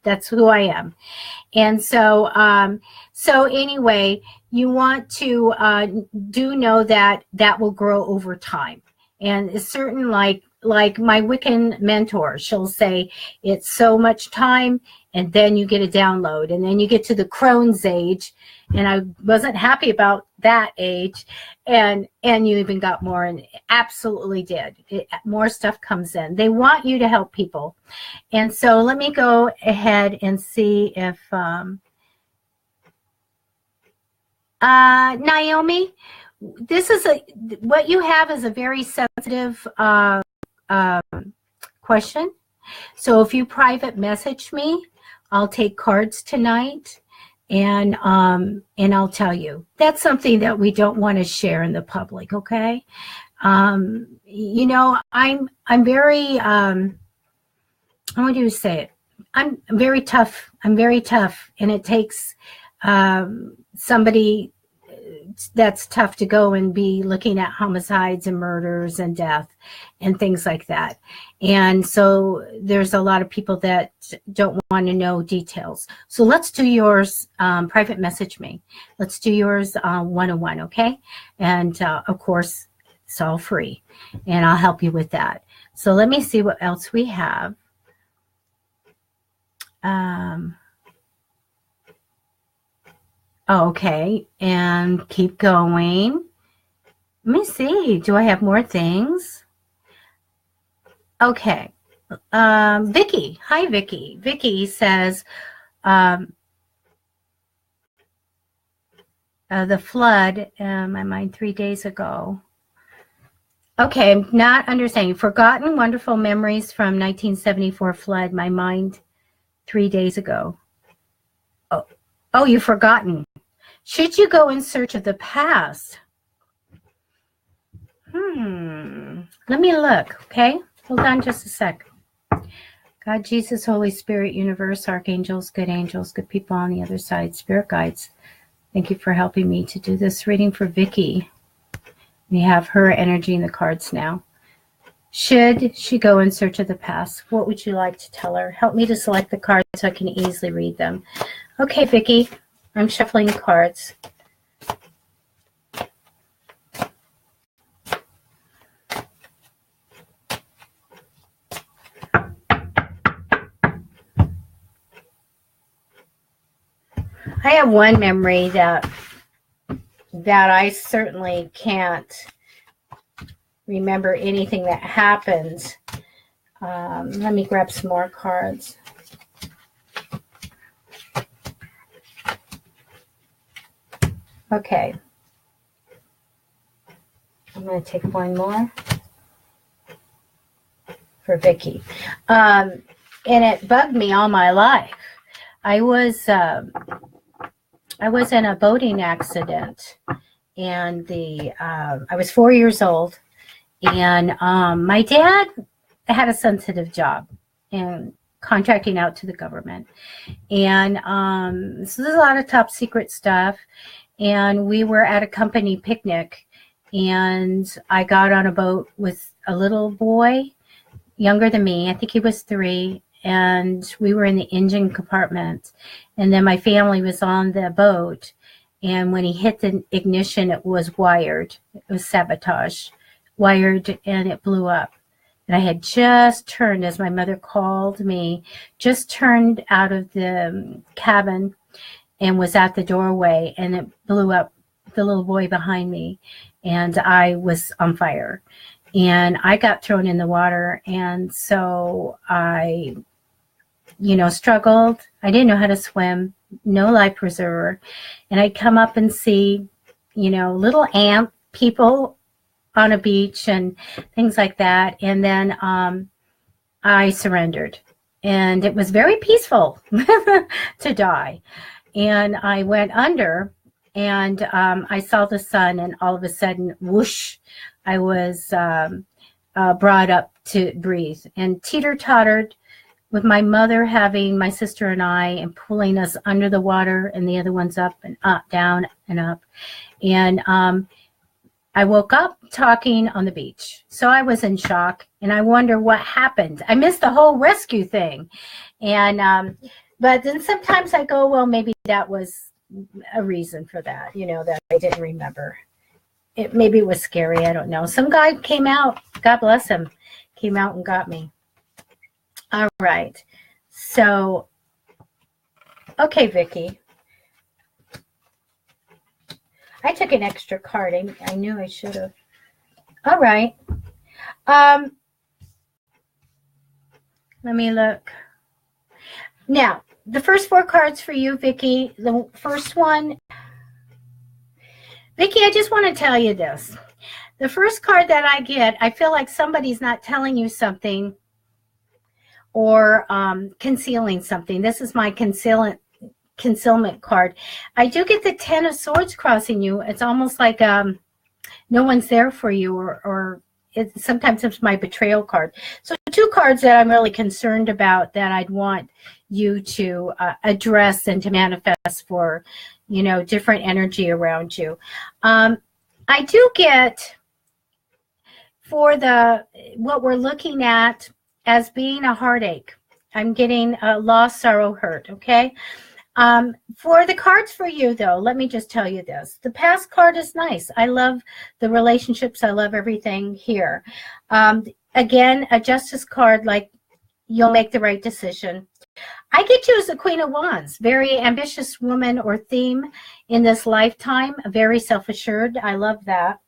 that's who I am. And so, so anyway, you want to do know that that will grow over time. And it's certain, like my Wiccan mentor, she'll say it's so much time, and then you get a download, and then you get to the Crohn's age, and I wasn't happy about that age, and you even got more, and absolutely did. More stuff comes in. They want you to help people. And so let me go ahead and see if Naomi, this is what you have is a very sensitive question. So if you private message me, I'll take cards tonight, and I'll tell you. That's something that we don't want to share in the public, okay? You know, I'm very how would you say it? I'm very tough. I'm very tough, and it takes somebody that's tough to go and be looking at homicides and murders and death and things like that. And so there's a lot of people that don't want to know details. So let's do yours, private message me. Let's do yours one-on-one, okay? And of course, it's all free, and I'll help you with that. So let me see what else we have. Okay, and keep going. Let me see. Do I have more things? Okay. Vicky. Hi, Vicky. Vicky says, the flood in my mind 3 days ago. Okay, I'm not understanding. Forgotten wonderful memories from 1974 flood, my mind 3 days ago. Oh, you've forgotten. Should you go in search of the past? Let me look, okay? Hold on just a sec. God, Jesus, Holy Spirit, universe, archangels, good people on the other side, spirit guides. Thank you for helping me to do this reading for Vicky. We have her energy in the cards now. Should she go in search of the past? What would you like to tell her? Help me to select the cards so I can easily read them. Okay, Vicky, I'm shuffling cards. I have one memory that I certainly can't remember anything that happened. Let me grab some more cards. Okay. I'm going to take one more for Vicki. And it bugged me all my life. I was in a boating accident, and I was 4 years old, and my dad had a sensitive job and contracting out to the government, and so there's a lot of top secret stuff. And we were at a company picnic, and I got on a boat with a little boy, younger than me. I think he was 3, and we were in the engine compartment. And then my family was on the boat, and when he hit the ignition, it was wired. It was sabotage, wired, and it blew up. And I had just turned, as my mother called me, just turned out of the cabin and was at the doorway, and it blew up the little boy behind me, and I was on fire, and I got thrown in the water. And so I, struggled. I didn't know how to swim, no life preserver. And I'd come up and see, little ant people on a beach and things like that. And then I surrendered, and it was very peaceful to die. And I went under, and I saw the sun, and all of a sudden, whoosh, I was brought up to breathe, and teeter-tottered, with my mother having my sister and I and pulling us under the water, and the other ones up and up, down and up. And I woke up talking on the beach. So I was in shock, and I wonder what happened. I missed the whole rescue thing. And but then sometimes I go, well, maybe that was a reason for that, that I didn't remember. Maybe it was scary. I don't know. Some guy came out, God bless him, came out and got me. All right. So, okay, Vicki. I took an extra card. I knew I should have. All right. Let me look. Now, the first 4 cards for you, Vicki. The first one, Vicki, I just want to tell you this. The first card that I get, I feel like somebody's not telling you something or concealing something. This is my concealment card. I do get the 10 of Swords crossing you. It's almost like no one's there for you, or sometimes it's my betrayal card. So 2 cards that I'm really concerned about that I'd want you to address and to manifest for, different energy around you. I do get for what we're looking at as being a heartache. I'm getting loss, sorrow, hurt, okay? For the cards for you, though, let me just tell you this. The past card is nice. I love the relationships. I love everything here. Again, a justice card, like you'll make the right decision. I get you as the Queen of Wands, very ambitious woman or theme in this lifetime, very self-assured. I love that.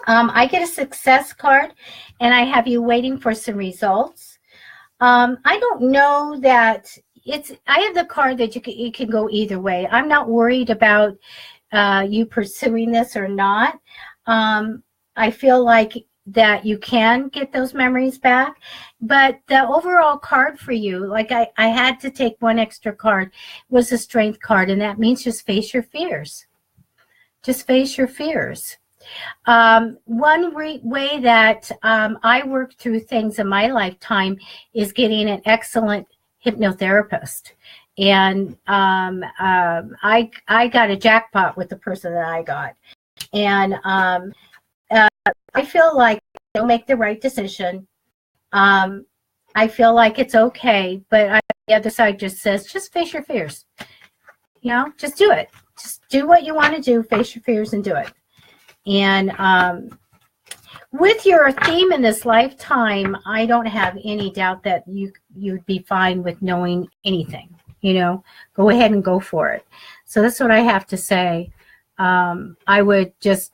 I get a success card, and I have you waiting for some results. I don't know that I have the card that it can go either way. I'm not worried about you pursuing this or not. I feel like that you can get those memories back, but the overall card for you, like I had to take one extra card, was a strength card, and that means just face your fears. Just face your fears. One way that I work through things in my lifetime is getting an excellent hypnotherapist. And I got a jackpot with the person that I got. And I feel like they'll make the right decision. I feel like it's okay, but the other side just says, just face your fears. Just do it. Just do what you want to do, face your fears and do it. And with your theme in this lifetime, I don't have any doubt that you'd be fine with knowing anything. go ahead and go for it. So that's what I have to say. I would just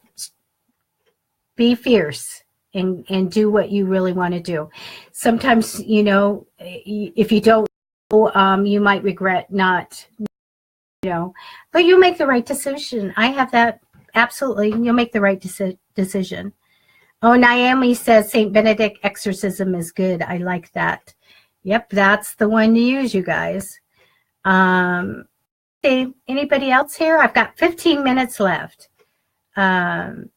be fierce and do what you really want to do. Sometimes, if you don't, you might regret not, but you'll make the right decision. I have that. Absolutely. You'll make the right decision. Oh, Naomi says St. Benedict exorcism is good. I like that. Yep, that's the one to use, you guys. Okay, anybody else here? I've got 15 minutes left. Is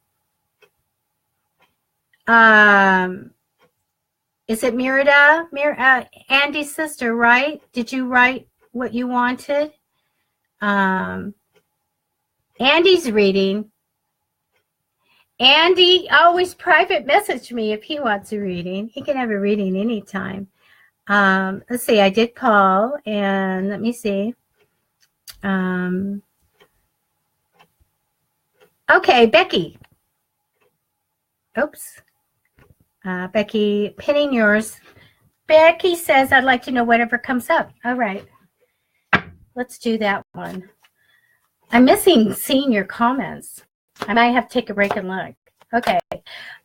it Mirada? Andy's sister, right? Did you write what you wanted? Andy's reading. Andy always private message me if he wants a reading. He can have a reading anytime. Let's see, I did call, and let me see. Okay, Becky. Oops. Becky, pinning yours. Becky says, I'd like to know whatever comes up. All right. Let's do that one. I'm missing seeing your comments. I might have to take a break and look. Okay.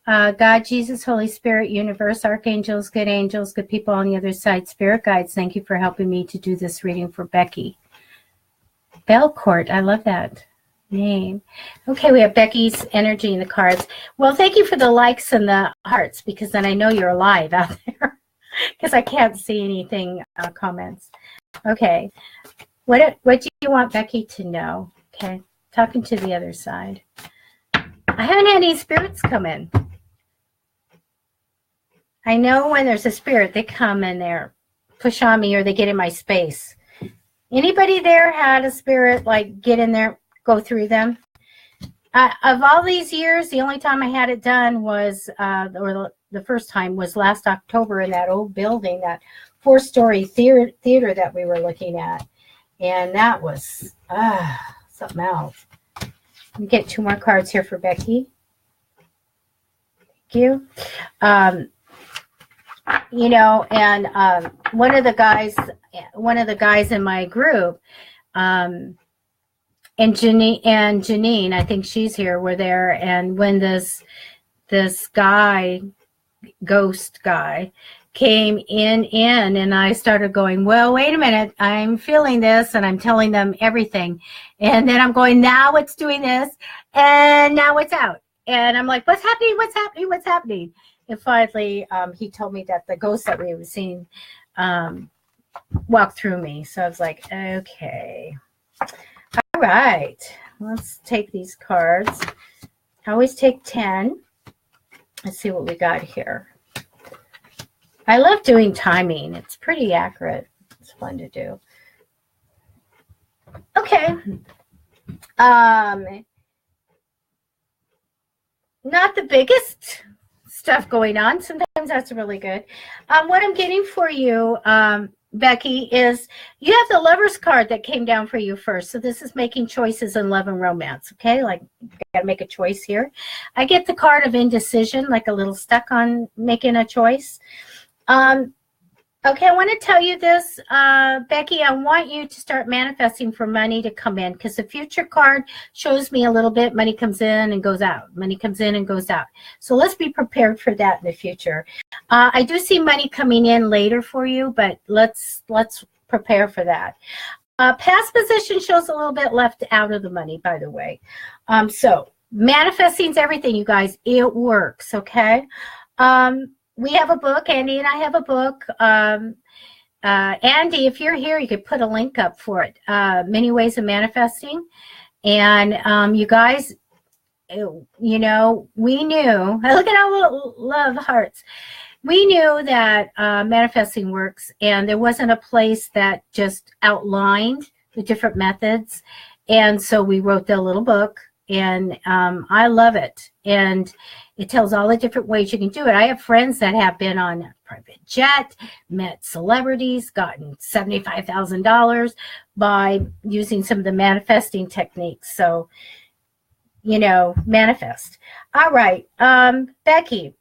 God, Jesus, Holy Spirit, universe, archangels, good angels, good people on the other side, spirit guides, thank you for helping me to do this reading for Becky. Belcourt, I love that name. Okay, we have Becky's energy in the cards. Well, thank you for the likes and the hearts, because then I know you're alive out there, because I can't see anything, comments. Okay. What do you want Becky to know? Okay, talking to the other side. I haven't had any spirits come in. I know when there's a spirit, they come and they're push on me or they get in my space. Anybody there had a spirit like get in there, go through them? Of all these years, the only time I had it done was, or the first time was last October in that old building, that 4-story theater that we were looking at. And that was something else. Let me get 2 more cards here for Becky. Thank you. One of the guys in my group, and Janine, I think she's here, were there. And when this ghost guy came in and I started going, well, wait a minute, I'm feeling this, and I'm telling them everything. And then I'm going, now it's doing this, and now it's out. And I'm like, what's happening? What's happening? What's happening? And finally, he told me that the ghost that we were seeing walked through me. So I was like, okay. All right. Let's take these cards. I always take 10. Let's see what we got here. I love doing timing. It's pretty accurate. It's fun to do. Okay. Not the biggest stuff going on. Sometimes that's really good. What I'm getting for you, Becky, is you have the Lover's card that came down for you first. So this is making choices in love and romance. Okay, like you got to make a choice here. I get the card of indecision, like a little stuck on making a choice. Okay, I want to tell you this, Becky, I want you to start manifesting for money to come in, because the future card shows me a little bit money comes in and goes out. Money comes in and goes out. So let's be prepared for that in the future. I do see money coming in later for you, but let's prepare for that. Past position shows a little bit left out of the money, by the way. So manifesting is everything, you guys. It works, okay? We have a book. Andy and I have a book. Andy, if you're here, you could put a link up for it. Many Ways of Manifesting. And you guys, we knew, look at all love hearts. We knew that manifesting works, and there wasn't a place that just outlined the different methods. And so we wrote the little book, and I love it. And it tells all the different ways you can do it. I have friends that have been on a private jet, met celebrities, gotten $75,000 by using some of the manifesting techniques. So, manifest. All right, Becky,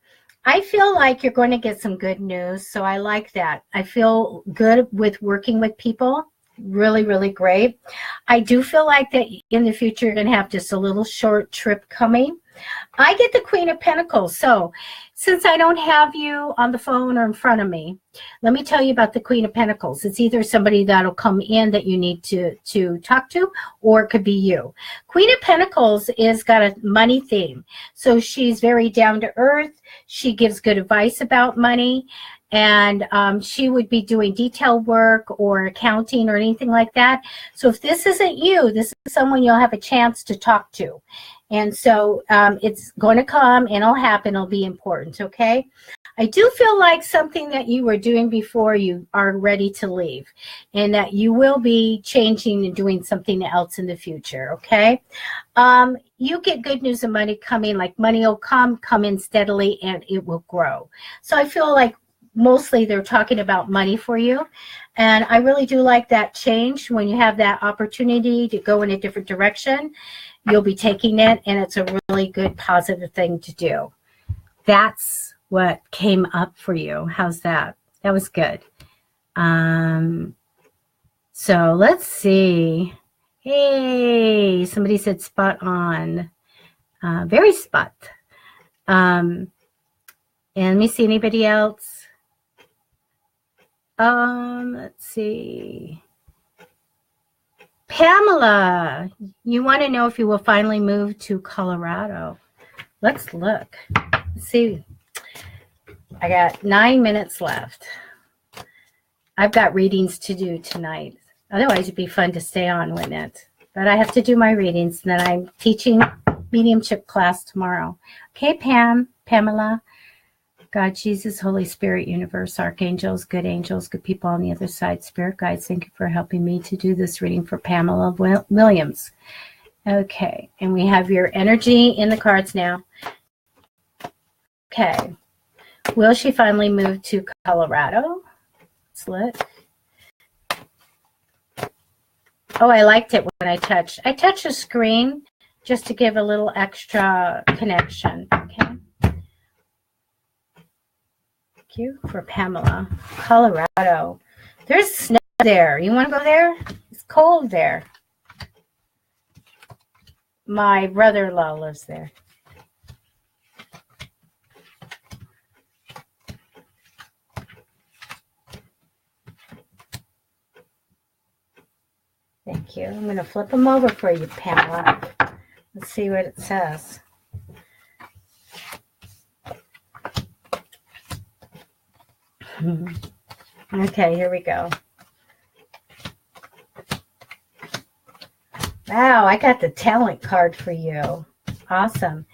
I feel like you're going to get some good news. So I like that. I feel good with working with people. really, really great. I do feel like that in the future you're going to have just a little short trip coming. I get the Queen of Pentacles. So since I don't have you on the phone or in front of me, let me tell you about the Queen of Pentacles. It's either somebody that'll come in that you need to talk to, or it could be you. Queen of Pentacles is got a money theme. So she's very down to earth. She gives good advice about money. And she would be doing detail work or accounting or anything like that. So if this isn't you, this is someone you'll have a chance to talk to. And so it's going to come and it'll happen. It'll be important, okay? I do feel like something that you were doing before you are ready to leave, and that you will be changing and doing something else in the future, okay? You get good news of money coming, like money will come in steadily, and it will grow. So I feel like mostly they're talking about money for you. And I really do like that change. When you have that opportunity to go in a different direction, you'll be taking it, and it's a really good positive thing to do. That's what came up for you. How's that? That was good. So let's see. Hey, somebody said spot on. Very spot. And let me see, anybody else? Let's see. Pamela, you want to know if you will finally move to Colorado. Let's look. Let's see. I got 9 minutes left. I've got readings to do tonight. Otherwise, it'd be fun to stay on, wouldn't it? But I have to do my readings, and then I'm teaching mediumship class tomorrow. Okay, Pamela. God, Jesus, Holy Spirit, universe, archangels, good angels, good people on the other side, spirit guides, thank you for helping me to do this reading for Pamela Williams. Okay, and we have your energy in the cards now. Okay, will she finally move to Colorado? Let's look. Oh, I liked it when I touched the screen just to give a little extra connection. Okay. You for Pamela. Colorado. There's snow there. You want to go there? It's cold there. My brother-in-law lives there. Thank you. I'm going to flip them over for you, Pamela. Let's see what it says. Okay, here we go. Wow, I got the talent card for you. Awesome.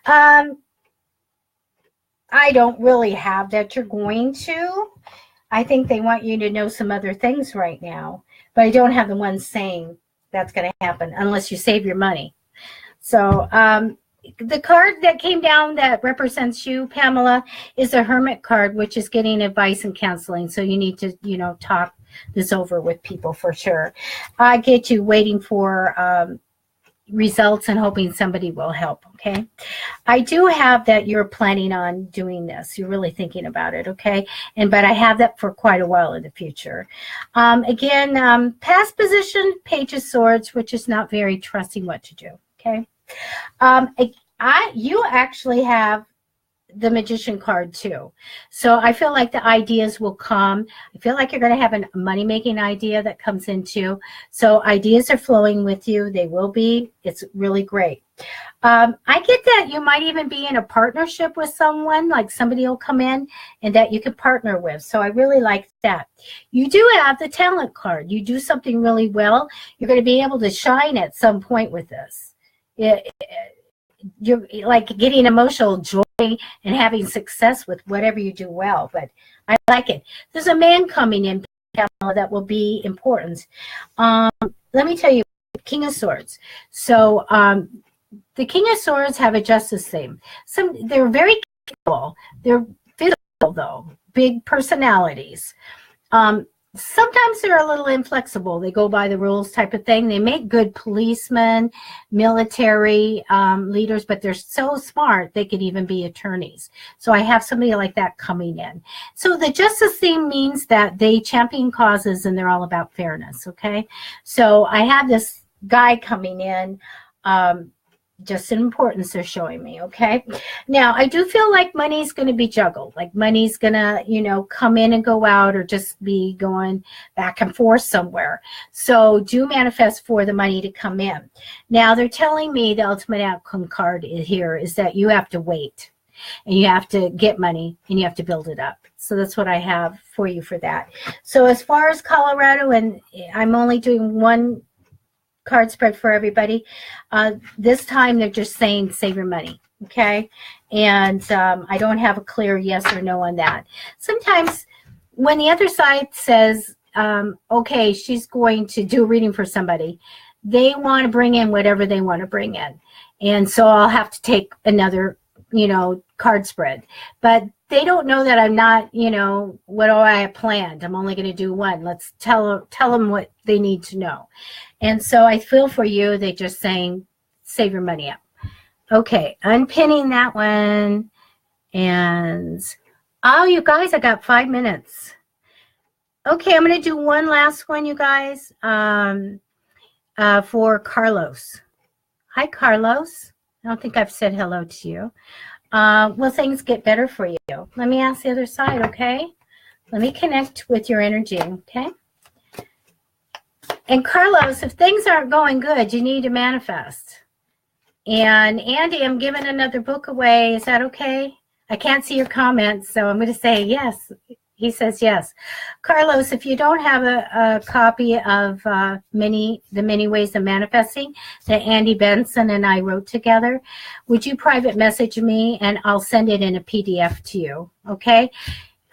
I don't really have that you're going to. I think they want you to know some other things right now, but I don't have the one saying that's going to happen unless you save your money. So, the card that came down that represents you, Pamela, is a hermit card, which is getting advice and counseling. So you need to, talk this over with people for sure. I get you waiting for results and hoping somebody will help, okay? I do have that you're planning on doing this. You're really thinking about it, okay? But I have that for quite a while in the future. Again, past position, Page of Swords, which is not very trusting what to do, okay? You actually have the Magician card too. So I feel like the ideas will come. I feel like you're going to have a money-making idea that comes in too. So ideas are flowing with you. They will be. It's really great. I get that you might even be in a partnership with someone, like somebody will come in and that you could partner with. So I really like that. You do have the talent card. You do something really well. You're going to be able to shine at some point with this. You're like getting emotional joy and having success with whatever you do well, but I like it. There's a man coming in, Pamela, that will be important. Let me tell you, King of Swords. So the King of Swords have a justice theme. They're very capable. They're physical though, big personalities. sometimes they're a little inflexible. They go by the rules type of thing. They make good policemen, military leaders, but they're so smart they could even be attorneys. So I have somebody like that coming in. So the justice theme means that they champion causes and they're all about fairness, okay? So I have this guy coming in, just an importance they're showing me, okay? Now, I do feel like money's going to be juggled. Like money's going to, come in and go out or just be going back and forth somewhere. So do manifest for the money to come in. Now, they're telling me the ultimate outcome card here is that you have to wait. And you have to get money and you have to build it up. So that's what I have for you for that. So as far as Colorado, and I'm only doing one card spread for everybody. This time they're just saying save your money, okay? And I don't have a clear yes or no on that. Sometimes when the other side says, okay, she's going to do a reading for somebody, they want to bring in whatever they want to bring in. And so I'll have to take another, card spread. But they don't know that I'm not, what do I have planned? I'm only going to do one. Let's tell them what they need to know. And so I feel for you. They're just saying, save your money up. Okay, unpinning that one. And, oh, you guys, I got 5 minutes. Okay, I'm going to do one last one, you guys, for Carlos. Hi, Carlos. I don't think I've said hello to you. Will things get better for you? Let me ask the other side, okay? Let me connect with your energy, okay? And Carlos, if things aren't going good, you need to manifest. And Andy, I'm giving another book away. Is that okay? I can't see your comments, so I'm going to say yes. He says yes. Carlos, if you don't have a copy of the many ways of manifesting that Andy Benson and I wrote together, would you private message me and I'll send it in a PDF to you, okay?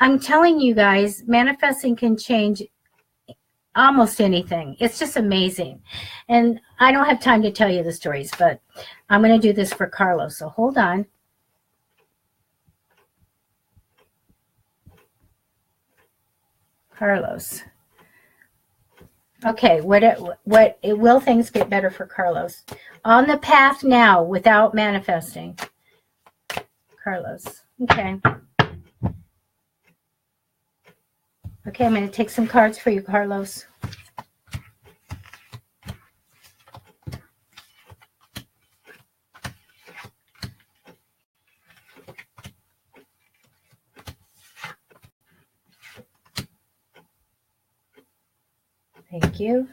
I'm telling you guys, manifesting can change almost anything. It's just amazing. And I don't have time to tell you the stories, but I'm going to do this for Carlos, so hold on. Carlos. Okay, will things get better for Carlos? On the path now without manifesting. Carlos. Okay. Okay, I'm going to take some cards for you, Carlos. Thank you.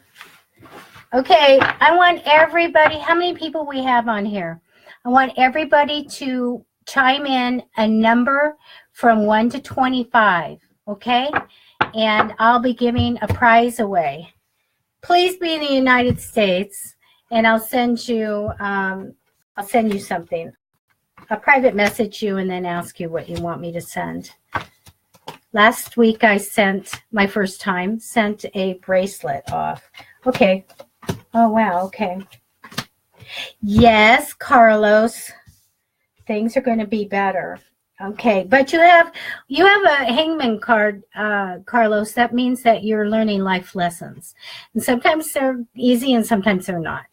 Okay, I want everybody, how many people we have on here? I want everybody to chime in a number from 1 to 25, okay? And I'll be giving a prize away. Please be in the United States, and I'll send you something. I'll private message you and then ask you what you want me to send. Last week I sent a bracelet off. Okay. Oh, wow. Okay. Yes, Carlos. Things are going to be better. Okay. But you have a hangman card, Carlos. That means that you're learning life lessons. And sometimes they're easy and sometimes they're not.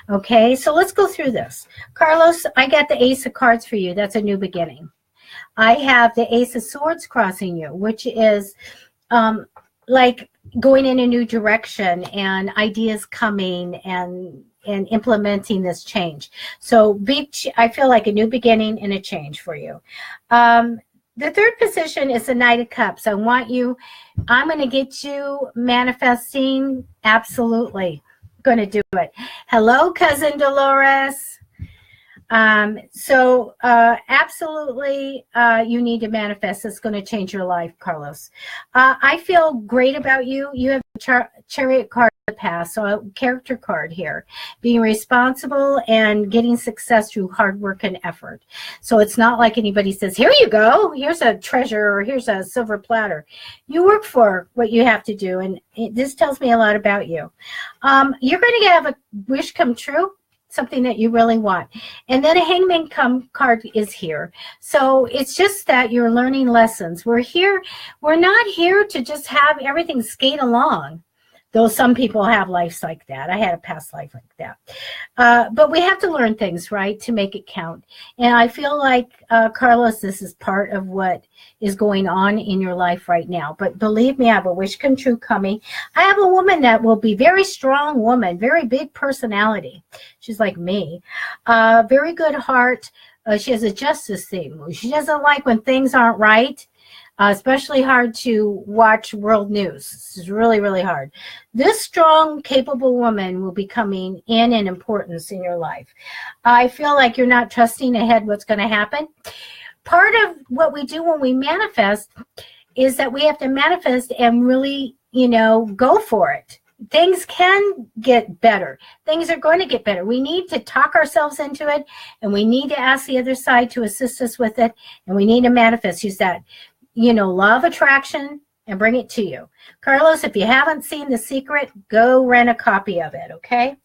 Okay. So let's go through this. Carlos, I got the Ace of Cards for you. That's a new beginning. I have the Ace of Swords crossing you, which is like going in a new direction and ideas coming and implementing this change. So I feel like a new beginning and a change for you. The third position is the Knight of Cups. I'm going to get you manifesting. Absolutely. Going to do it. Hello, Cousin Dolores. Absolutely, you need to manifest. It's going to change your life, Carlos. I feel great about you. You have a chariot card in the past, so a character card here. Being responsible and getting success through hard work and effort. So it's not like anybody says, here you go, here's a treasure, or here's a silver platter. You work for what you have to do, and this tells me a lot about you. You're going to have a wish come true. something that you really want. And then a hangman card is here. So it's just that you're learning lessons. We're not here to just have everything skate along. Though some people have lives like that. I had a past life like that. But we have to learn things, right, to make it count. And I feel like, Carlos, this is part of what is going on in your life right now. But believe me, I have a wish come true coming. I have a woman that will be very strong woman, very big personality. She's like me. Very good heart. She has a justice theme. She doesn't like when things aren't right. Especially hard to watch world news. This is really, really hard. This strong, capable woman will be coming in importance in your life. I feel like you're not trusting ahead what's going to happen. Part of what we do when we manifest is that we have to manifest and really, go for it. Things can get better. Things are going to get better. We need to talk ourselves into it, and we need to ask the other side to assist us with it, and we need to manifest. Use that law of attraction and bring it to you. Carlos, if you haven't seen The Secret, go rent a copy of it, okay?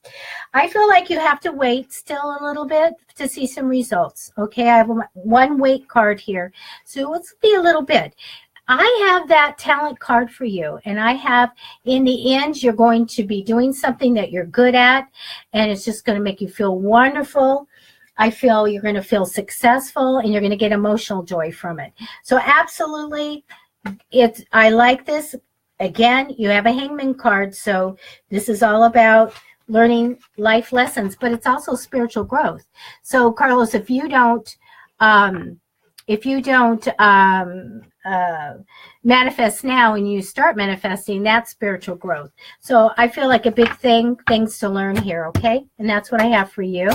I feel like you have to wait still a little bit to see some results, okay? I have one wait card here, so let's be a little bit. I have that talent card for you, and I have, in the end, you're going to be doing something that you're good at, and it's just going to make you feel wonderful. I feel you're going to feel successful, and you're going to get emotional joy from it. So absolutely, I like this. Again, you have a hangman card, so this is all about learning life lessons, but it's also spiritual growth. So Carlos, if you don't manifest now and you start manifesting, that's spiritual growth. So I feel like a big things to learn here, okay? And that's what I have for you.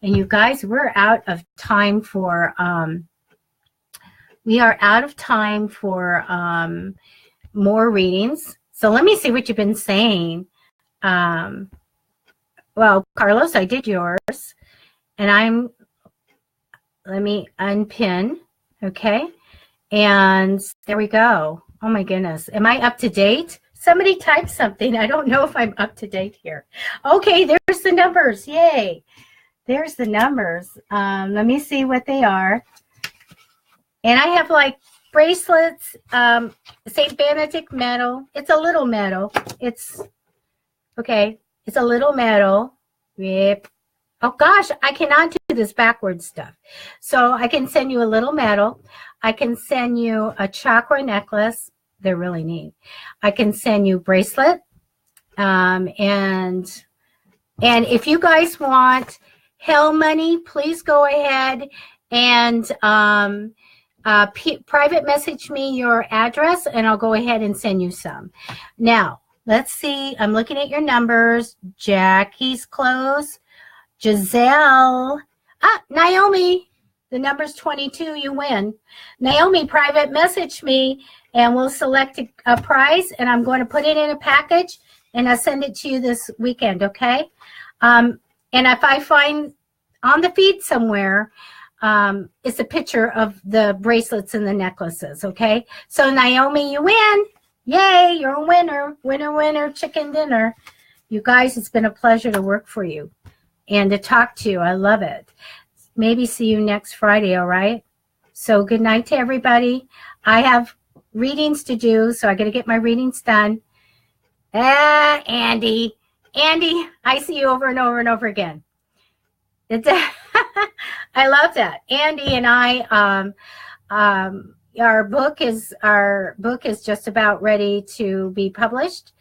And you guys, we're out of time for more readings. So let me see what you've been saying. Well, Carlos, I did yours, and let me unpin, okay? And there we go. Oh my goodness. Am I up to date? Somebody type something. I don't know if I'm up to date here. Okay, there's the numbers. Yay. There's the numbers. Let me see what they are. And I have like bracelets, St. Benedict medal. It's a little medal. It's a little medal. Yep. Oh gosh, I cannot do this backwards stuff. So I can send you a little medal. I can send you a chakra necklace. They're really neat. I can send you bracelet. And if you guys want hell money, please go ahead and private message me your address, and I'll go ahead and send you some. Now, let's see. I'm looking at your numbers. Jackie's close. Giselle. Naomi. The number's 22. You win. Naomi, private message me, and we'll select a prize, and I'm going to put it in a package, and I'll send it to you this weekend, okay? And if I find on the feed somewhere, it's a picture of the bracelets and the necklaces, okay? So, Naomi, you win. Yay, you're a winner. Winner, winner, chicken dinner. You guys, it's been a pleasure to work for you and to talk to you. I love it. Maybe see you next Friday, all right? So, good night to everybody. I have readings to do, so I got to get my readings done. Andy, I see you over and over and over again. I love that. Andy and I, our book is just about ready to be published.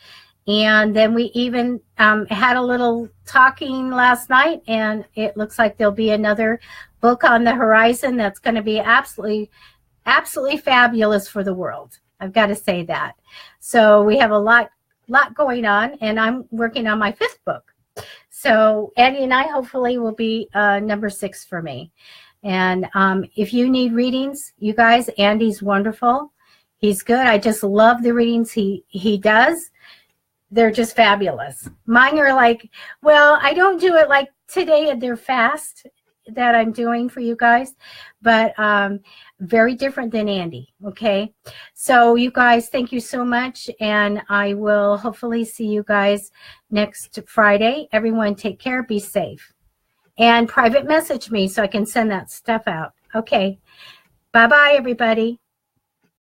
And then we even had a little talking last night, and it looks like there'll be another book on the horizon that's going to be absolutely fabulous for the world. I've got to say that. So we have a lot going on, and I'm working on my 5th book. So Andy and I hopefully will be number 6 for me. And if you need readings, you guys, Andy's wonderful. He's good. I just love the readings he does. They're just fabulous. Mine are like, well, I don't do it like today. They're fast that I'm doing for you guys, but very different than Andy. Okay. So you guys, thank you so much. And I will hopefully see you guys next Friday. Everyone take care. Be safe. and private message me so I can send that stuff out. Okay. Bye-bye, everybody.